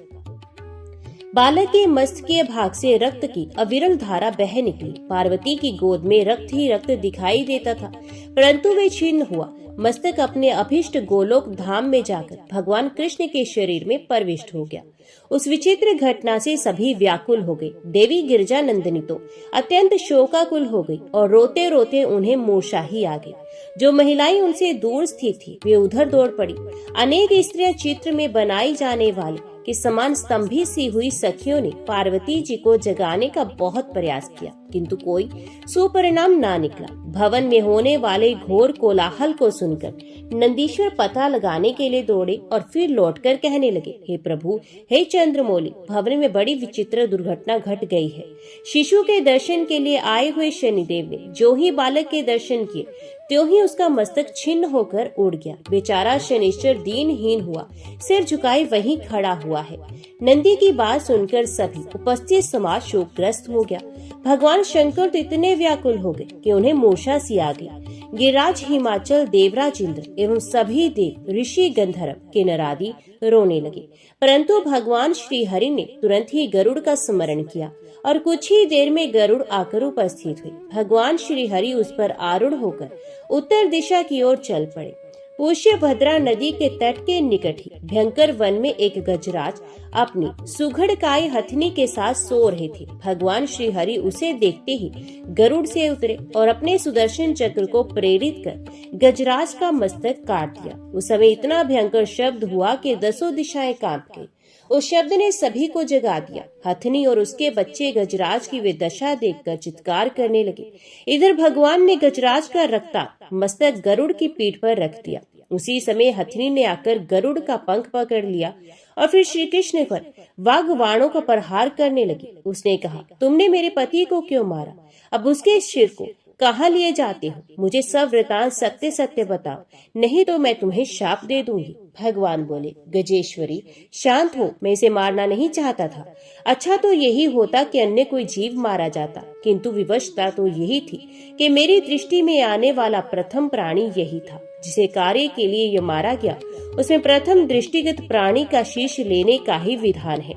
बालक के मस्तकीय भाग से रक्त की अविरल धारा बह निकली। पार्वती की गोद में रक्त ही रक्त दिखाई देता था, परंतु वे छिन्न हुआ। मस्तक अपने अभिष्ट गोलोक धाम में जाकर भगवान कृष्ण के शरीर में प्रविष्ट हो गया। उस विचित्र घटना से सभी व्याकुल हो गए। देवी गिरजा नंदिनी तो अत्यंत शोकाकुल हो गई और रोते रोते उन्हें मूर्छा ही आ गई। जो महिलाएं उनसे दूर स्थित थी वे उधर दौड़ पड़ी। अनेक स्त्रियां चित्र में बनाई जाने वाले के समान स्तंभित सी हुई सखियों ने पार्वती जी को जगाने का बहुत प्रयास किया, किंतु कोई सुपरिणाम ना निकला। भवन में होने वाले घोर कोलाहल को सुनकर नंदीश्वर पता लगाने के लिए दौड़े और फिर लौटकर कहने लगे, हे प्रभु, हे चंद्रमौली, भवन में बड़ी विचित्र दुर्घटना घट गई है। शिशु के दर्शन के लिए आए हुए शनिदेव ने जो ही बालक के दर्शन किए त्यों ही उसका मस्तक छिन्न होकर उड़ गया। बेचारा शनिश्चर दीनहीन हुआ, सिर झुकाए वहीं खड़ा हुआ है। नंदी की बात सुनकर सभी उपस्थित समाज शोकग्रस्त हो गया। भगवान शंकर तो इतने व्याकुल हो गए कि उन्हें मूर्छा सी आ गई। गिरिराज, हिमाचल, देवराज इंद्र एवं सभी देव, ऋषि, गंधर्व, किन्नर आदि रोने लगे, परंतु भगवान श्री हरि ने तुरंत ही गरुड़ का स्मरण किया और कुछ ही देर में गरुड़ आकर उपस्थित हुए। भगवान श्री हरि उस पर आरूढ़ होकर उत्तर दिशा की ओर चल पड़े। पुष्य भद्रा नदी के तट के निकट ही भयंकर वन में एक गजराज अपनी सुघड़काय हथनी के साथ सो रहे थे। भगवान श्री हरि उसे देखते ही गरुड़ से उतरे और अपने सुदर्शन चक्र को प्रेरित कर गजराज का मस्तक काट दिया। उस समय इतना भयंकर शब्द हुआ कि 10 दिशाएं कांप गई। उस शब्द ने सभी को जगा दिया। हथनी और उसके बच्चे गजराज की वे दशा देखकर चित्कार करने लगे। इधर भगवान ने गजराज का रक्ताक्त मस्तक गरुड़ की पीठ पर रख दिया। उसी समय हथनी ने आकर गरुड़ का पंख पकड़ लिया और फिर श्री कृष्ण पर वाग्बाणों का प्रहार करने लगी। उसने कहा, तुमने मेरे पति को क्यों मारा? अब उसके सिर को कहाँ लिए जाते हो? मुझे सब वृतांत सत्य सत्य बताओ, नहीं तो मैं तुम्हें शाप दे दूंगी। भगवान बोले, गजेश्वरी, शांत हो, मैं इसे मारना नहीं चाहता था। अच्छा तो यही होता कि अन्य कोई जीव मारा जाता, किंतु विवशता तो यही थी कि मेरी दृष्टि में आने वाला प्रथम प्राणी यही था। जिसे कार्य के लिए यह मारा गया उसमें प्रथम दृष्टिगत प्राणी का शीश लेने का ही विधान है।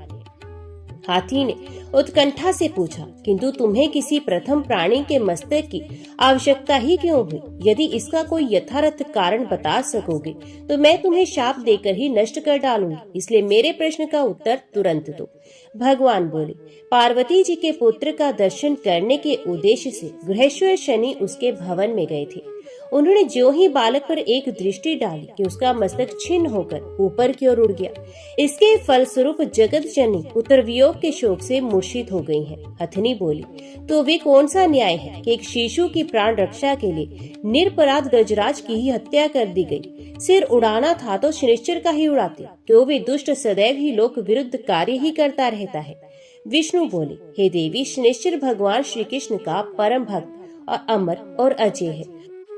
हाथी ने उत्कंठा से पूछा, किंतु तुम्हें किसी प्रथम प्राणी के मस्तक की आवश्यकता ही क्यों हुई? यदि इसका कोई यथार्थ कारण बता सकोगे तो मैं तुम्हें शाप देकर ही नष्ट कर डालूंगी, इसलिए मेरे प्रश्न का उत्तर तुरंत दो। भगवान बोले, पार्वती जी के पुत्र का दर्शन करने के उद्देश्य से गृहेश्वर शनि उसके भवन में गए थे। उन्होंने जो ही बालक पर एक दृष्टि डाली कि उसका मस्तक छिन्न होकर ऊपर की ओर उड़ गया। इसके फलस्वरूप जगत जननी पुत्र वियोग के शोक से मूर्छित हो गई हैं। हथनी बोली, तो वे कौन सा न्याय है कि एक शिशु की प्राण रक्षा के लिए निरपराध गजराज की ही हत्या कर दी गई? सिर उड़ाना था तो शनिश्चर का ही उड़ाते, क्यों वे दुष्ट सदैव ही लोक विरुद्ध कार्य ही करता रहता है। विष्णु बोले, हे देवी, शनिश्चर भगवान श्री कृष्ण का परम भक्त और अमर और अजय है।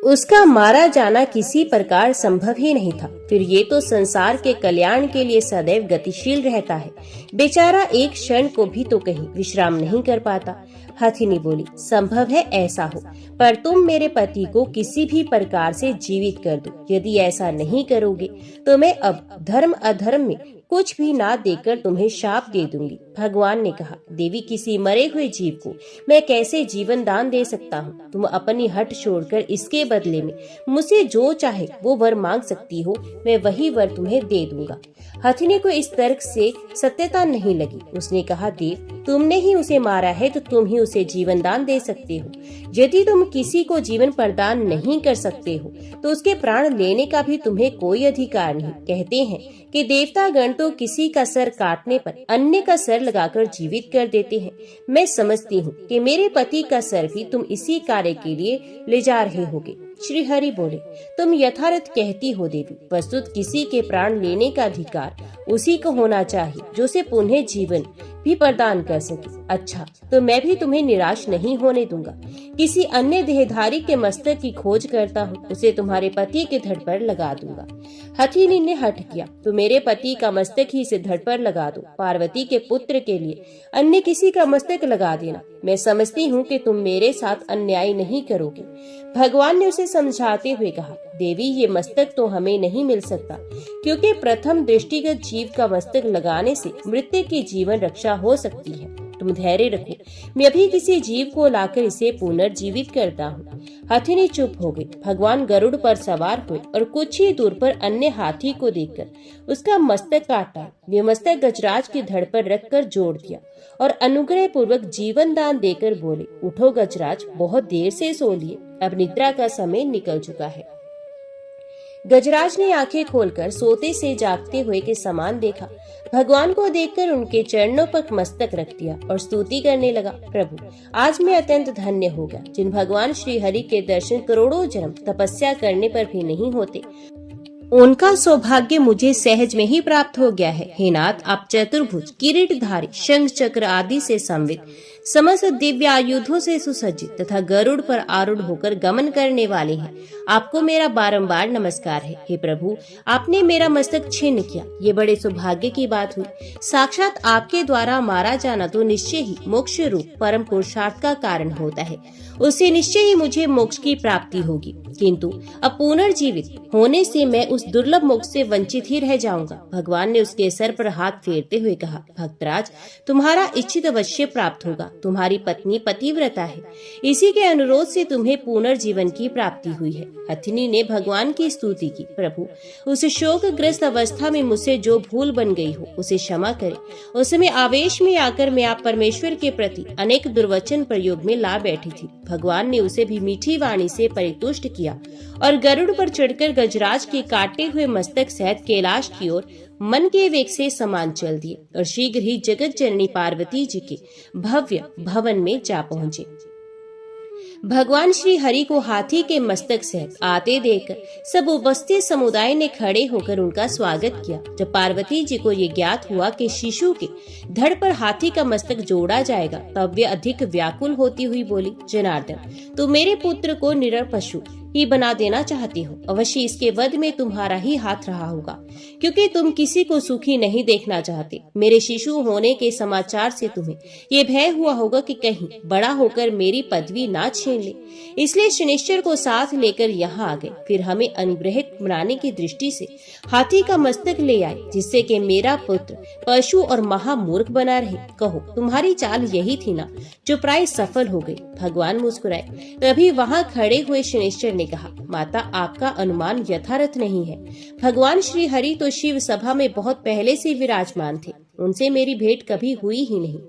उसका मारा जाना किसी प्रकार संभव ही नहीं था। फिर ये तो संसार के कल्याण के लिए सदैव गतिशील रहता है, बेचारा एक क्षण को भी तो कहीं विश्राम नहीं कर पाता। हथिनी बोली, संभव है ऐसा हो, पर तुम मेरे पति को किसी भी प्रकार से जीवित कर दो। यदि ऐसा नहीं करोगे तो मैं अब धर्म अधर्म में कुछ भी ना देकर तुम्हें शाप दे दूंगी। भगवान ने कहा, देवी, किसी मरे हुए जीव को मैं कैसे जीवन दान दे सकता हूँ? तुम अपनी हट छोड़कर इसके बदले में मुझसे जो चाहे वो वर मांग सकती हो, मैं वही वर तुम्हें दे दूंगा। हथिनी को इस तर्क से सत्यता नहीं लगी। उसने कहा, देव, तुमने ही उसे मारा है तो तुम ही उसे जीवन दान दे सकते हो। यदि तुम किसी को जीवन प्रदान नहीं कर सकते हो तो उसके प्राण लेने का भी तुम्हें कोई अधिकार नहीं। कहते हैं कि देवता गण तो किसी का सर काटने पर अन्य का सर लगाकर जीवित कर देते हैं। मैं समझती हूँ कि मेरे पति का सर भी तुम इसी कार्य के लिए ले जा रहे होगे। श्री हरि बोले, तुम यथार्थ कहती हो देवी। वस्तुत किसी के प्राण लेने का अधिकार उसी को होना चाहिए जो उसे पुनः जीवन भी प्रदान कर सके। अच्छा, तो मैं भी तुम्हें निराश नहीं होने दूंगा। किसी अन्य देहधारी के मस्तक की खोज करता हूँ, उसे तुम्हारे पति के धड़ पर लगा दूंगा। हथिनी ने हठ किया, तो मेरे पति का मस्तक ही इसे धड़ पर लगा दो। पार्वती के पुत्र के लिए अन्य किसी का मस्तक लगा देना। मैं समझती हूँ कि तुम मेरे साथ अन्याय नहीं करोगे। भगवान ने उसे समझाते हुए कहा, देवी, ये मस्तक तो हमें नहीं मिल सकता, क्योंकि प्रथम दृष्टिगत जीव का मस्तक लगाने से मृत्यु की जीवन रक्षा हो सकती है। तुम धैर्य रखो, मैं अभी किसी जीव को लाकर इसे पुनर्जीवित करता हूँ। हथिनी चुप हो गई। भगवान गरुड़ पर सवार हुए और कुछ ही दूर पर अन्य हाथी को देखकर उसका मस्तक काटा। वे मस्तक गजराज की धड़ पर रखकर जोड़ दिया और अनुग्रह पूर्वक जीवन दान देकर बोले, उठो गजराज, बहुत देर से सो लिए, अब निद्रा का समय निकल चुका है। गजराज ने आंखें खोलकर सोते से जागते हुए के समान देखा। भगवान को देखकर उनके चरणों पर मस्तक रख दिया और स्तुति करने लगा, प्रभु, आज मैं अत्यंत धन्य हो गया। जिन भगवान श्री हरि के दर्शन करोड़ों जन्म तपस्या करने पर भी नहीं होते, उनका सौभाग्य मुझे सहज में ही प्राप्त हो गया है। हे नाथ, आप चतुर्भुज, किरीटधारी, शंख चक्र आदि से संवित, समस्त दिव्य आयुधों से सुसज्जित तथा गरुड़ पर आरूढ़ होकर गमन करने वाले हैं। आपको मेरा बारंबार नमस्कार है। हे प्रभु, आपने मेरा मस्तक छिन्न किया, ये बड़े सौभाग्य की बात हुई। साक्षात आपके द्वारा मारा जाना तो निश्चय ही मोक्ष रूप परम पुरुषार्थ का कारण होता है। उससे निश्चय ही मुझे मोक्ष की प्राप्ति होगी, किंतु अब पुनर्जीवित होने से मैं उस दुर्लभ मोक्ष से वंचित ही रह जाऊंगा। भगवान ने उसके सर पर हाथ फेरते हुए कहा, भक्तराज, तुम्हारा इच्छित अवश्य प्राप्त होगा। तुम्हारी पत्नी पतिव्रता है, इसी के अनुरोध से तुम्हें पुनर्जीवन की प्राप्ति हुई है। हथिनी ने भगवान की स्तुति की, प्रभु, उस शोकग्रस्त अवस्था में मुझसे जो भूल बन गई हो उसे क्षमा करें। उस समय आवेश में आकर मैं आप परमेश्वर के प्रति अनेक दुर्वचन प्रयोग में ला बैठी थी। भगवान ने उसे भी मीठी वाणी से परितुष्ट किया और गरुड़ पर चढ़कर गजराज के काटे हुए मस्तक सहित कैलाश की ओर मन के वेग से समान चल दिए और शीघ्र ही जगत जननी पार्वती जी के भव्य भवन में जा पहुँचे। भगवान श्री हरि को हाथी के मस्तक सहित आते देखकर सब उपस्थित समुदाय ने खड़े होकर उनका स्वागत किया। जब पार्वती जी को ये ज्ञात हुआ कि शिशु के धड़ पर हाथी का मस्तक जोड़ा जाएगा, तब वे अधिक व्याकुल होती हुई बोली, जनार्दन, तो मेरे पुत्र को निडर पशु ही बना देना चाहती हो। अवश्य इसके वध में तुम्हारा ही हाथ रहा होगा, क्योंकि तुम किसी को सुखी नहीं देखना चाहते। मेरे शिशु होने के समाचार से तुम्हें ये भय हुआ होगा कि कहीं बड़ा होकर मेरी पदवी ना छीन ले, इसलिए शनिश्चर को साथ लेकर यहाँ आ गए। फिर हमें अनुग्रहित बनाने की दृष्टि से हाथी का मस्तक ले आए, जिससे कि मेरा पुत्र पशु और महामूर्ख बना रहे। कहो, तुम्हारी चाल यही थी ना, जो प्राय सफल हो गई। भगवान मुस्कुराए। तभी वहाँ खड़े हुए शनिश्चर ने कहा, माता, आपका अनुमान यथार्थ नहीं है। भगवान श्री हरि तो शिव सभा में बहुत पहले से विराजमान थे, उनसे मेरी भेंट कभी हुई ही नहीं।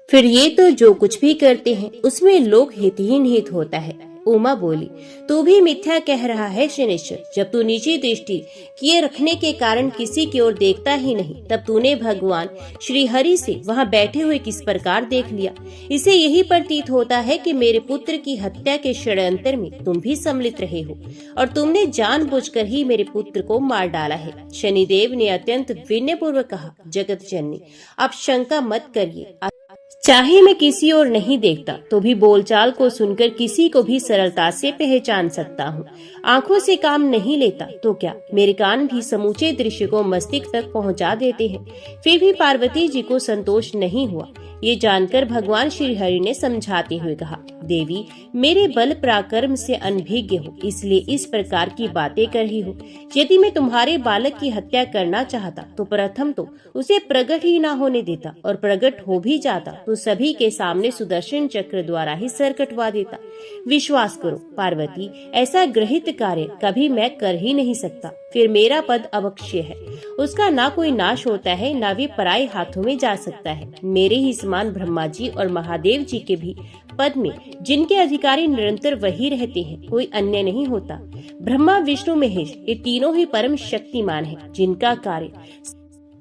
फिर ये तो जो कुछ भी करते हैं उसमें लोक हित ही निहित होता है। उमा बोली, तू भी मिथ्या कह रहा है शनिश्चर। जब तू नीची दृष्टि किए रखने के कारण किसी की ओर देखता ही नहीं, तब तूने भगवान श्री हरि से वहाँ बैठे हुए किस प्रकार देख लिया। इसे यही प्रतीत होता है कि मेरे पुत्र की हत्या के षड्यंत्र में तुम भी सम्मिलित रहे हो और तुमने जानबूझकर ही मेरे पुत्र को मार डाला है। शनिदेव ने अत्यंत विनय पूर्वक कहा, जगत जननी, आप शंका मत करिए। चाहे मैं किसी और नहीं देखता तो भी बोलचाल को सुनकर किसी को भी सरलता से पहचान सकता हूँ। आंखों से काम नहीं लेता तो क्या, मेरे कान भी समूचे दृश्य को मस्तिष्क तक पहुँचा देते हैं। फिर भी पार्वती जी को संतोष नहीं हुआ। ये जानकर भगवान श्री हरि ने समझाते हुए कहा, देवी, मेरे बल पराक्रम से अनभिज्ञ हो, इसलिए इस प्रकार की बातें कर रही हो। यदि मैं तुम्हारे बालक की हत्या करना चाहता तो प्रथम तो उसे प्रकट ही ना होने देता, और प्रकट हो भी जाता तो सभी के सामने सुदर्शन चक्र द्वारा ही सर कटवा देता। विश्वास करो पार्वती, ऐसा गृहित कार्य कभी मैं कर ही नहीं सकता। फिर मेरा पद अवक्ष्य है, उसका ना कोई नाश होता है, ना वे पराये हाथों में जा सकता है। मेरे ही समान ब्रह्मा जी और महादेव जी के भी पद में जिनके अधिकारी निरंतर वही रहते हैं, कोई अन्य नहीं होता। ब्रह्मा, विष्णु, महेश ये तीनों ही परम शक्तिमान हैं, जिनका कार्य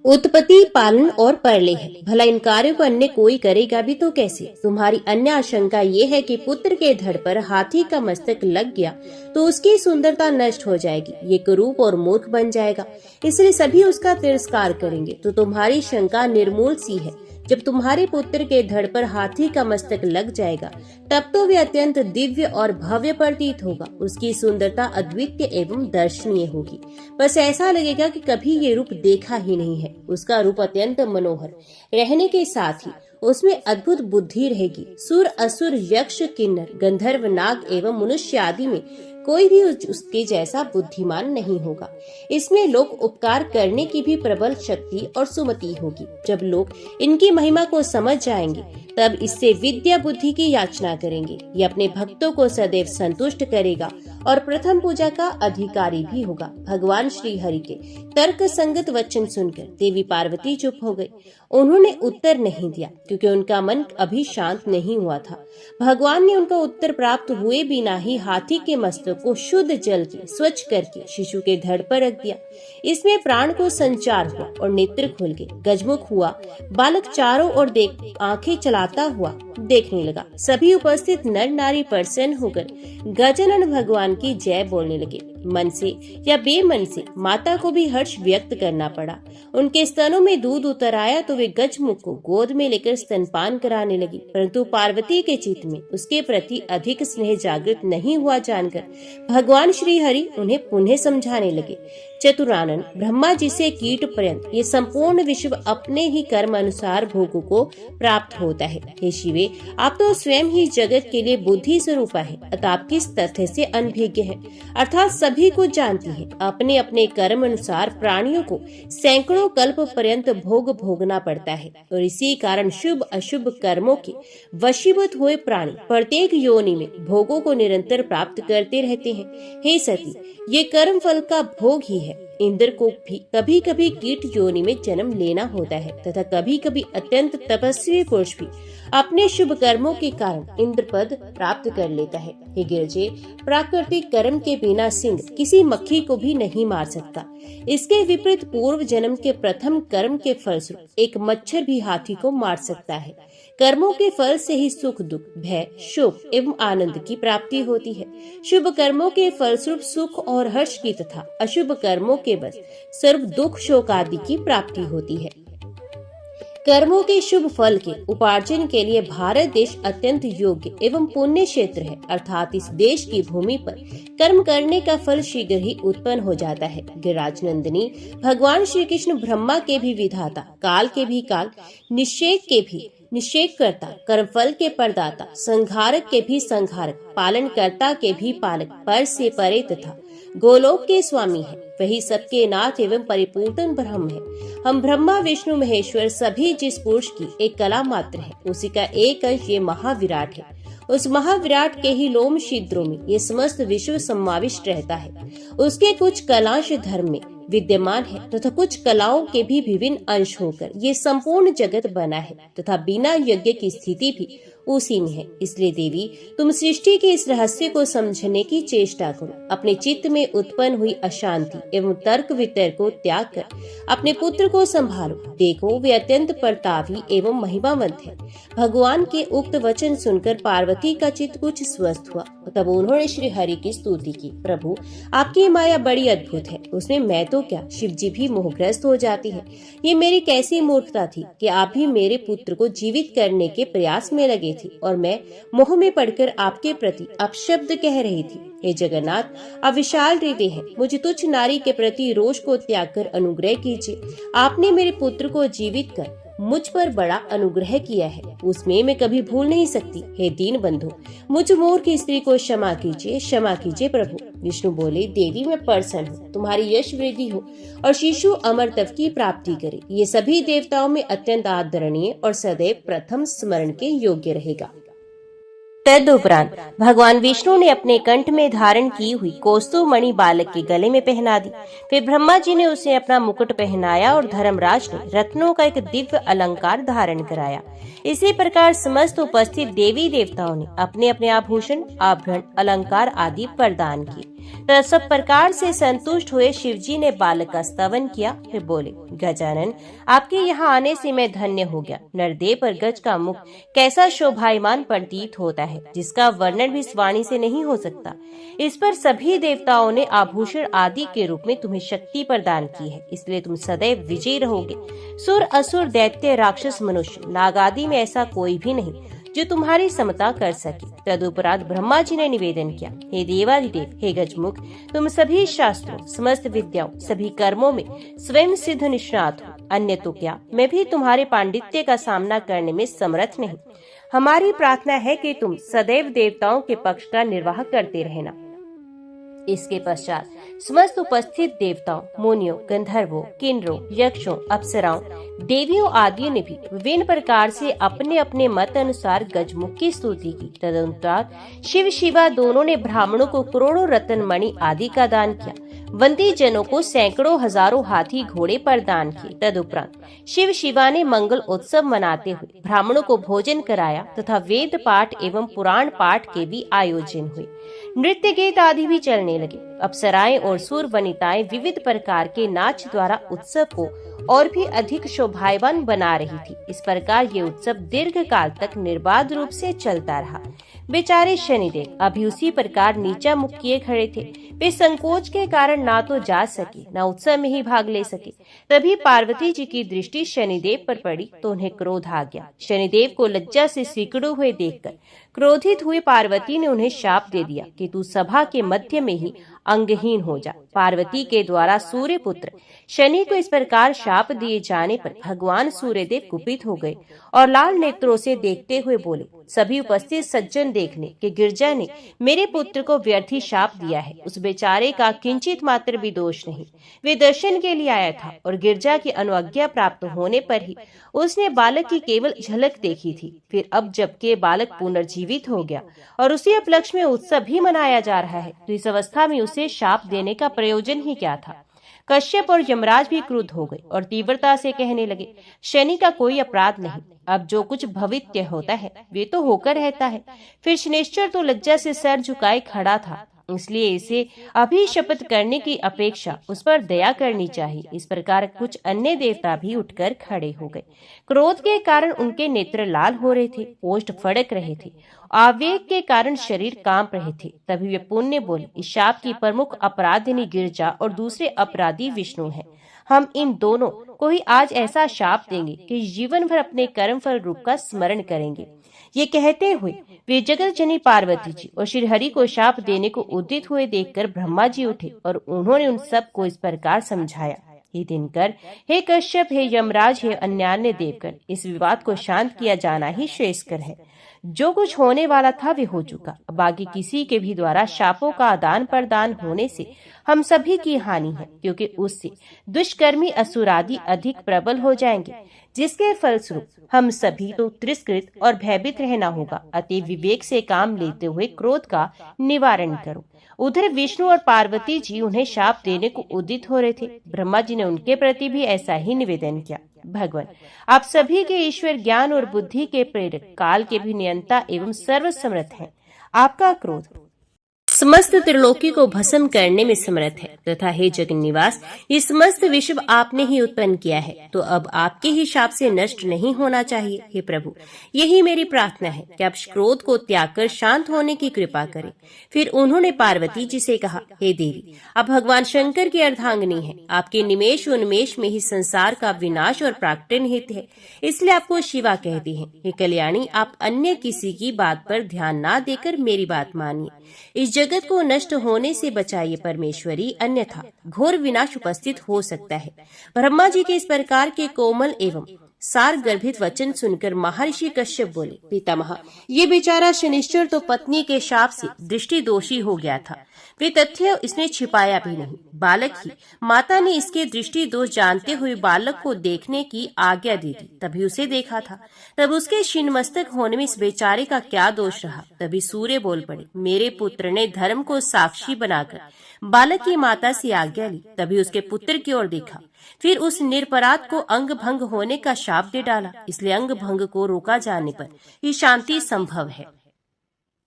उत्पत्ति, पालन और प्रलय है। भला इन कार्यों को अन्य कोई करेगा भी तो कैसे? तुम्हारी अन्य आशंका ये है कि पुत्र के धड़ पर हाथी का मस्तक लग गया तो उसकी सुंदरता नष्ट हो जाएगी, ये कुरूप और मूर्ख बन जाएगा, इसलिए सभी उसका तिरस्कार करेंगे। तो तुम्हारी शंका निर्मूल सी है। जब तुम्हारे पुत्र के धड़ पर हाथी का मस्तक लग जाएगा तब तो वे अत्यंत दिव्य और भव्य प्रतीत होगा। उसकी सुंदरता अद्वितीय एवं दर्शनीय होगी। बस ऐसा लगेगा कि कभी ये रूप देखा ही नहीं है। उसका रूप अत्यंत मनोहर रहने के साथ ही उसमें अद्भुत बुद्धि रहेगी। सुर, असुर, यक्ष, किन्नर, गंधर्व, नाग एवं मनुष्य आदि में कोई भी उसके जैसा बुद्धिमान नहीं होगा। इसमें लोग उपकार करने की भी प्रबल शक्ति और सुमति होगी। जब लोग इनकी महिमा को समझ जाएंगे तब इससे विद्या बुद्धि की याचना करेंगे। ये अपने भक्तों को सदैव संतुष्ट करेगा और प्रथम पूजा का अधिकारी भी होगा। भगवान श्री हरि के तर्क संगत वचन सुनकर देवी पार्वती चुप हो गई। उन्होंने उत्तर नहीं दिया क्योंकि उनका मन अभी शांत नहीं हुआ था। भगवान ने उनका उत्तर प्राप्त हुए बिना ही हाथी के मस्तक को शुद्ध जल से स्वच्छ करके शिशु के धड़ पर रख दिया। इसमें प्राण को संचार हुआ और नेत्र खुल गए। गजमुख हुआ। बालक चारों ओर आंखें चलाता हुआ देखने लगा। सभी उपस्थित नर नारी प्रसन्न होकर गजानन भगवान की जय बोलने लगे। मन से या बेमन से माता को भी हर्ष व्यक्त करना पड़ा। उनके स्तनों में दूध उतर आया तो वे गजमुख को गोद में लेकर स्तनपान कराने लगी। परंतु पार्वती के चित्त में उसके प्रति अधिक स्नेह जागृत नहीं हुआ जानकर भगवान श्री हरि उन्हें पुनः समझाने लगे। चतुरानन, ब्रह्मा जी से कीट पर्यंत ये संपूर्ण विश्व अपने ही कर्म अनुसार भोगों को प्राप्त होता है। हे शिवे, आप तो स्वयं ही जगत के लिए बुद्धि स्वरूपा है, अतः आप किस तथ्य से अनभिज्ञ है, अर्थात सभी कुछ जानती है। अपने अपने कर्म अनुसार प्राणियों को सैकड़ों कल्प पर्यंत भोग भोगना पड़ता है और इसी कारण शुभ अशुभ कर्मों के वशीभूत हुए प्राणी प्रत्येक योनि में भोगों को निरंतर प्राप्त करते रहते हैं। हे सती, ये कर्म फल का भोग ही है। इंद्र को भी कभी कभी कीट योनि में जन्म लेना होता है तथा कभी कभी अत्यंत तपस्वी पुरुष भी अपने शुभ कर्मों के कारण इंद्र पद प्राप्त कर लेता है। हे गिरजे, प्राकृतिक कर्म के बिना सिंह किसी मक्खी को भी नहीं मार सकता। इसके विपरीत पूर्व जन्म के प्रथम कर्म के फलस्वरूप एक मच्छर भी हाथी को मार सकता है। कर्मों के फल से ही सुख, दुख, भय, शोक एवं आनंद की प्राप्ति होती है। शुभ कर्मों के फलस्वरूप सुख और हर्ष की तथा अशुभ कर्मों के बस सर्व दुख, शोक आदि की प्राप्ति होती है। कर्मों के शुभ फल के उपार्जन के लिए भारत देश अत्यंत योग्य एवं पुण्य क्षेत्र है, अर्थात इस देश की भूमि पर कर्म करने का फल शीघ्र ही उत्पन्न हो जाता है। गिरिराज नंदिनी, भगवान श्री कृष्ण ब्रह्मा के भी विधाता, काल के भी काल, निषेक के भी निषेक करता, कर्मफल के प्रदाता, संहारक के भी संहारक, पालन करता के भी पालक, पर से परे तथा गोलोक के स्वामी है। वही सबके नाथ एवं परिपूर्ण ब्रह्म है। हम ब्रह्मा, विष्णु, महेश्वर सभी जिस पुरुष की एक कला मात्र है, उसी का एक अंश ये महाविराट है। उस महाविराट के ही लोम छिद्रों में ये समस्त विश्व समाविष्ट रहता है। उसके कुछ कलांश धर्म में विद्यमान है तथा कुछ कलाओं के भी विभिन्न अंश होकर ये संपूर्ण जगत बना है तथा बिना यज्ञ की स्थिति भी उसी में है। इसलिए देवी, तुम सृष्टि के इस रहस्य को समझने की चेष्टा करो। अपने चित्त में उत्पन्न हुई अशांति एवं तर्क वितर्क को त्याग कर अपने पुत्र को संभालो। देखो, वे अत्यंत प्रतापी एवं महिमावंत है। भगवान के उक्त वचन सुनकर पार्वती का चित्त कुछ स्वस्थ हुआ। तब उन्होंने श्री हरि की स्तुति की। प्रभु, आपकी माया बड़ी अद्भुत है, उसमें मैं तो तो क्या शिव जी भी मोहग्रस्त हो जाती है। ये मेरी कैसी मूर्खता थी कि आप भी मेरे पुत्र को जीवित करने के प्रयास में लगे थे और मैं मोह में पड़कर आपके प्रति अपशब्द कह रही थी। हे जगन्नाथ, आप विशाल हृदय हैं, मुझे तुच्छ नारी के प्रति रोष को त्याग कर अनुग्रह कीजिए। आपने मेरे पुत्र को जीवित कर मुझ पर बड़ा अनुग्रह किया है, उसमें मैं कभी भूल नहीं सकती। हे दीन बंधु, मुझ मोर की स्त्री को क्षमा कीजिए प्रभु। विष्णु बोले, देवी मैं प्रसन्न हूँ, तुम्हारी यश वृद्धि हो और शिशु अमरत्व की प्राप्ति करे। ये सभी देवताओं में अत्यंत आदरणीय और सदैव प्रथम स्मरण के योग्य रहेगा। तदुपरांत भगवान विष्णु ने अपने कंठ में धारण की हुई कौस्तुभमणि बालक के गले में पहना दी। फिर ब्रह्मा जी ने उसे अपना मुकुट पहनाया और धर्मराज ने रत्नों का एक दिव्य अलंकार धारण कराया। इसी प्रकार समस्त उपस्थित देवी देवताओं ने अपने अपने आभूषण, आभरण, अलंकार आदि प्रदान किए। तो सब प्रकार से संतुष्ट हुए शिवजी ने बालक का स्तवन किया। फिर बोले, गजानन, आपके यहाँ आने से मैं धन्य हो गया। नरदेव पर गज का मुख कैसा शोभायमान प्रतीत होता है, जिसका वर्णन भी वाणी से नहीं हो सकता। इस पर सभी देवताओं ने आभूषण आदि के रूप में तुम्हें शक्ति प्रदान की है, इसलिए तुम सदैव विजयी रहोगे। सुर, असुर, दैत्य, राक्षस, मनुष्य, नाग आदि में ऐसा कोई भी नहीं जो तुम्हारी समता कर सके। तदुपरांत ब्रह्मा जी ने निवेदन किया, हे देवादिदेव, हे गजमुख, तुम सभी शास्त्रों, समस्त विद्याओं, सभी कर्मों में स्वयं सिद्ध निष्णात हो। अन्य तो क्या, मैं भी तुम्हारे पांडित्य का सामना करने में समर्थ नहीं। हमारी प्रार्थना है कि तुम सदैव देवताओं के पक्ष का निर्वाह करते रहना। इसके पश्चात समस्त उपस्थित देवताओं, मुनियों, गंधर्वों, किन्नरों, यक्षों, अप्सराओं, देवियों आदि ने भी विभिन्न प्रकार से अपने अपने मत अनुसार गजमुख की स्तुति की। तदनुसार शिव शिवा दोनों ने ब्राह्मणों को करोड़ों रत्न मणि आदि का दान किया। वंदी जनों को सैकड़ों हजारों हाथी घोड़े प्रदान किए। तदुपरांत शिव शिवा ने मंगल उत्सव मनाते हुए ब्राह्मणों को भोजन कराया तथा वेद पाठ एवं पुराण पाठ के भी आयोजन हुए। नृत्य गीत आदि भी चलने लगे। अप्सराएं और सूर वनिताएं विविध प्रकार के नाच द्वारा उत्सव को और भी अधिक शोभायमान बना रही थी। इस प्रकार ये उत्सव दीर्घ काल तक निर्बाध रूप से चलता रहा। बेचारे शनिदेव अभी उसी प्रकार नीचा मुख किए खड़े थे। वे संकोच के कारण ना तो जा सके, ना उत्सव में ही भाग ले सके। तभी पार्वती जी की दृष्टि शनिदेव पर पड़ी तो उन्हें क्रोध आ गया। शनिदेव को लज्जा से सिकुड़े हुए देखकर क्रोधित हुए पार्वती ने उन्हें शाप दे दिया कि तू सभा के मध्य में ही अंगहीन हो जा। पार्वती के द्वारा सूर्य पुत्र शनि को इस प्रकार शाप दिए जाने पर भगवान सूर्यदेव कुपित हो गए और लाल नेत्रों से देखते हुए बोले, सभी उपस्थित सज्जन देख ले कि गिरजा ने मेरे पुत्र को व्यर्थ ही शाप दिया है। उस बेचारे का किंचित मात्र भी दोष नहीं। वे दर्शन के लिए आया था और गिरजा की अनुज्ञा प्राप्त होने पर ही उसने बालक की केवल झलक देखी थी। फिर अब जबकि बालक पुनर्जीवित हो गया और उसी उपलक्ष्य में उत्सव भी मनाया जा रहा है, तो इस अवस्था में उसे शाप देने का प्रयोजन ही क्या था। कश्यप और यमराज भी क्रुद्ध हो गए और तीव्रता से कहने लगे, शनि का कोई अपराध नहीं। अब जो कुछ भविष्य होता है वे तो होकर रहता है। फिर शनिश्चर तो लज्जा से सर झुकाए खड़ा था, इसलिए इसे अभी शपथ करने की अपेक्षा उस पर दया करनी चाहिए। इस प्रकार कुछ अन्य देवता भी उठकर खड़े हो गए। क्रोध के कारण उनके नेत्र लाल हो रहे थे, ओष्ठ फड़क रहे थे, आवेग के कारण शरीर कांप रहे थे। तभी वे पुण्य बोले, इस शाप की प्रमुख अपराधिनी गिरजा और दूसरे अपराधी विष्णु हैं। हम इन दोनों को ही आज ऐसा शाप देंगे कि जीवन भर अपने कर्म फल रूप का स्मरण करेंगे। ये कहते हुए वे जगत जननी पार्वती जी और श्री हरि को शाप देने को उद्यत हुए देखकर ब्रह्मा जी उठे और उन्होंने उन सब को इस प्रकार समझाया, हे दिनकर, हे कश्यप, हे यमराज, हे अन्यान्य देवगण, इस विवाद को शांत किया जाना ही श्रेयस्कर है। जो कुछ होने वाला था वे हो चुका। बाकी किसी के भी द्वारा शापों का आदान प्रदान होने से हम सभी की हानि है, क्योंकि उससे दुष्कर्मी असुरादि अधिक प्रबल हो जाएंगे, जिसके फलस्वरूप हम सभी तो तिरस्कृत और भयभीत रहना होगा। अतः विवेक से काम लेते हुए क्रोध का निवारण करो। उधर विष्णु और पार्वती जी उन्हें शाप देने को उद्यत हो रहे थे। ब्रह्मा जी ने उनके प्रति भी ऐसा ही निवेदन किया, भगवान, आप सभी के ईश्वर, ज्ञान और बुद्धि के प्रेरक, काल के भी नियंता एवं सर्वसमर्थ हैं। आपका क्रोध समस्त त्रिलोकी को भस्म करने में समर्थ है तथा हे जगन निवास, ये समस्त विश्व आपने ही उत्पन्न किया है, तो अब आपके ही शाप से नष्ट नहीं होना चाहिए। हे प्रभु, यही मेरी प्रार्थना है कि आप क्रोध को त्याग कर शांत होने की कृपा करें। फिर उन्होंने पार्वती जी से कहा, हे देवी, आप भगवान शंकर की अर्धांगिनी हैं, आपके निमेष उन्मेष में ही संसार का विनाश और प्राकट्य निहित है, इसलिए आपको शिवा कहती हैं। हे कल्याणी, आप अन्य किसी की बात पर ध्यान ना देकर मेरी बात मानिए। इस जगत को नष्ट होने से बचाइए परमेश्वरी, अन्यथा घोर विनाश उपस्थित हो सकता है। ब्रह्मा जी के इस प्रकार के कोमल एवं सार गर्भित वचन सुनकर महर्षि कश्यप बोले, पितामह, ये बेचारा शनिश्चर तो पत्नी के शाप से दृष्टि दोषी हो गया था। वे तथ्य इसने छिपाया भी नहीं। बालक ही माता ने इसके दृष्टि दोष जानते हुए बालक को देखने की आज्ञा दी थी, तभी उसे देखा था। तब उसके छिन्नमस्तक होने में इस बेचारे का क्या दोष रहा। तभी सूर्य बोल पड़े, मेरे पुत्र ने धर्म को साक्षी बनाकर बालक की माता से आज्ञा ली, तभी उसके पुत्र की ओर देखा, फिर उस निरपराध को अंग भंग होने का शाप दे डाला। इसलिए अंग भंग को रोका जाने पर ही शांति संभव है।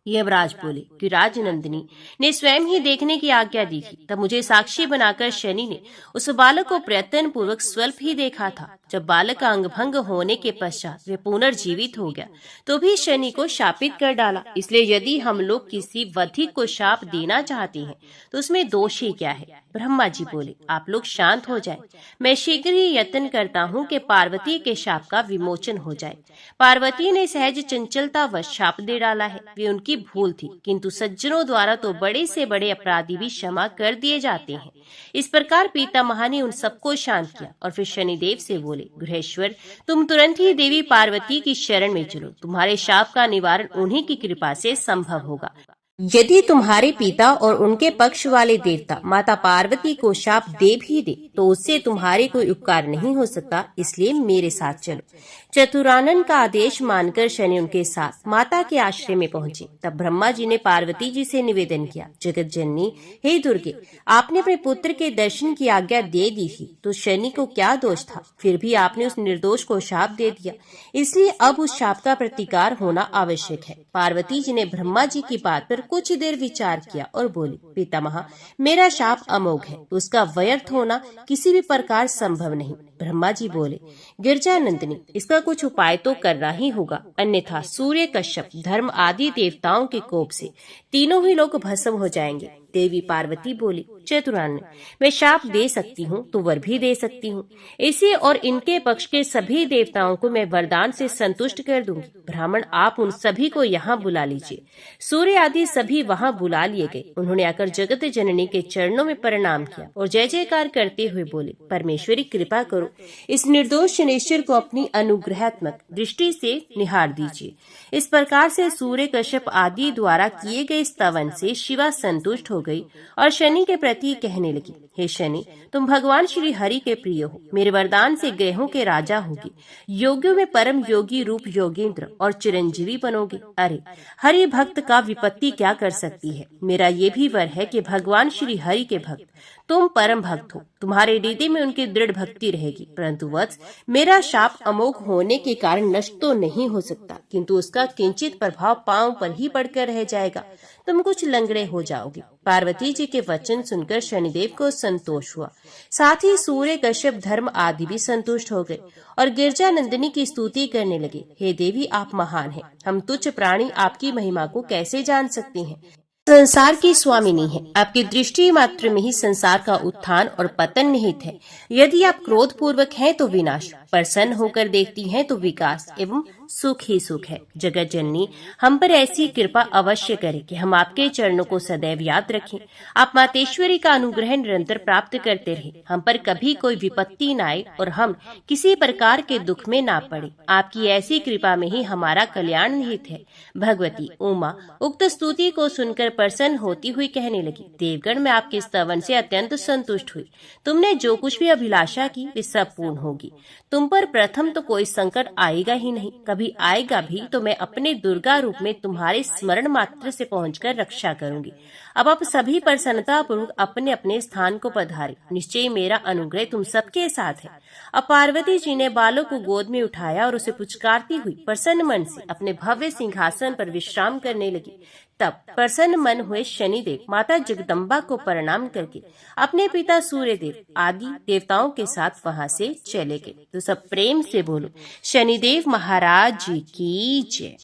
यमराज बोले कि राजनंदिनी ने स्वयं ही देखने की आज्ञा दी थी, तब मुझे साक्षी बनाकर शनि ने उस बालक को प्रयत्न पूर्वक स्वल्प ही देखा था। जब बालक का अंग भंग होने के पश्चात वे पुनर्जीवित हो गया, तो भी शनि को शापित कर डाला। इसलिए यदि हम लोग किसी वधिक को शाप देना चाहते हैं तो उसमें दोष ही क्या है। ब्रह्मा जी बोले, आप लोग शांत हो जाएं, मैं शीघ्र ही यत्न करता हूँ कि पार्वती के शाप का विमोचन हो जाए। पार्वती ने सहज चंचलता व शाप दे डाला है, वे उनकी भूल थी, किंतु सज्जनों द्वारा तो बड़े से बड़े अपराधी भी क्षमा कर दिए जाते हैं। इस प्रकार पितामह ने उन सबको शांत किया और फिर शनिदेव से बोले, गृहेश्वर, तुम तुरंत ही देवी पार्वती की शरण में चलो, तुम्हारे शाप का निवारण उन्हीं की कृपा से संभव होगा। यदि तुम्हारे पिता और उनके पक्ष वाले देवता माता पार्वती को शाप दे भी दे तो उससे तुम्हारे कोई उपकार नहीं हो सकता, इसलिए मेरे साथ चलो। चतुरानन का आदेश मानकर शनि उनके साथ माता के आश्रय में पहुंचे। तब ब्रह्मा जी ने पार्वती जी से निवेदन किया, जगत जननी, हे दुर्गे, आपने अपने पुत्र के दर्शन की आज्ञा दे दी थी, तो शनि को क्या दोष था, फिर भी आपने उस निर्दोष को शाप दे दिया, इसलिए अब उस शाप का प्रतिकार होना आवश्यक है। पार्वती जी ने ब्रह्मा जी की बात पर कुछ देर विचार किया और बोली, पितामह, मेरा शाप अमोघ है, उसका व्यर्थ होना किसी भी प्रकार संभव नहीं। ब्रह्मा जी बोले, गिरजानंदिनी, इसका कुछ उपाय तो करना ही होगा, अन्यथा सूर्य, कश्यप, धर्म आदि देवताओं के कोप से तीनों ही लोग भस्म हो जाएंगे। देवी पार्वती बोली, चतुरानन, मैं शाप दे सकती हूँ तो वर भी दे सकती हूँ। इसे और इनके पक्ष के सभी देवताओं को मैं वरदान से संतुष्ट कर दूंगी। ब्राह्मण, आप उन सभी को यहाँ बुला लीजिए। सूर्य आदि सभी वहाँ बुला लिए गए। उन्होंने आकर जगत जननी के चरणों में प्रणाम किया और जय जयकार करते हुए बोले, परमेश्वरी, कृपा करो, इस निर्दोष शनिश्चर को अपनी अनुग्रहात्मक दृष्टि से निहार दीजिए। इस प्रकार से सूर्य, कश्यप आदि द्वारा किए गए स्तवन से शिवा संतुष्ट हो गई और शनि के प्रति कहने लगी, हे शनि, तुम भगवान श्री हरि के प्रिय हो, मेरे वरदान से ग्रहों के राजा होगी, योगियों में परम योगी रूप योगेंद्र और चिरंजीवी बनोगे। अरे, हरि भक्त का विपत्ति क्या कर सकती है। मेरा ये भी वर है कि भगवान श्री हरि के भक्त तुम परम भक्त हो, तुम्हारे हृदय में उनकी दृढ़ भक्ति रहेगी। परंतु वत्स, मेरा शाप अमोघ होने के कारण नष्ट तो नहीं हो सकता, किंतु उसका किंचित प्रभाव पांव पर ही पड़कर रह जाएगा, तुम कुछ लंगड़े हो जाओगे। पार्वती जी के वचन सुनकर शनिदेव को संतोष हुआ, साथ ही सूर्य, कश्यप, धर्म आदि भी संतुष्ट हो गए और गिरजानंदिनी की स्तुति करने लगे, हे देवी, आप महान हैं, हम तुच्छ प्राणी आपकी महिमा को कैसे जान सकते हैं। संसार की स्वामिनी है, आपकी दृष्टि मात्र में ही संसार का उत्थान और पतन निहित है। यदि आप क्रोध पूर्वक हैं तो विनाश, प्रसन्न होकर देखती हैं तो विकास एवं सुख ही सुख है। जगत जननी, हम पर ऐसी कृपा अवश्य करें कि हम आपके चरणों को सदैव याद रखें। आप मातेश्वरी का अनुग्रह निरंतर प्राप्त करते रहे, हम पर कभी कोई विपत्ति न आए और हम किसी प्रकार के दुख में ना पड़े। आपकी ऐसी कृपा में ही हमारा कल्याण निहित है। भगवती उमा उक्त स्तुति को सुनकर प्रसन्न होती हुई कहने लगी, देवगण, मैं आपके स्तवन से अत्यंत संतुष्ट हुई। तुमने जो कुछ भी अभिलाषा की वे सब पूर्ण होगी। तुम पर प्रथम तो कोई संकट आएगा ही नहीं, कभी आएगा भी तो मैं अपने दुर्गा रूप में तुम्हारे स्मरण मात्र से पहुंचकर रक्षा करूंगी। अब आप सभी प्रसन्नता पूर्वक अपने अपने स्थान को पधारे, निश्चय मेरा अनुग्रह तुम सबके साथ है। अब पार्वती जी ने बालक को गोद में उठाया और उसे पुचकारती हुई प्रसन्न मन से अपने भव्य सिंहासन पर विश्राम करने लगी। तब प्रसन्न मन हुए शनिदेव माता जगदम्बा को प्रणाम करके अपने पिता सूर्यदेव आदि देवताओं के साथ वहां से चले गए। तो सब प्रेम से बोलो शनिदेव महाराज जी की जय।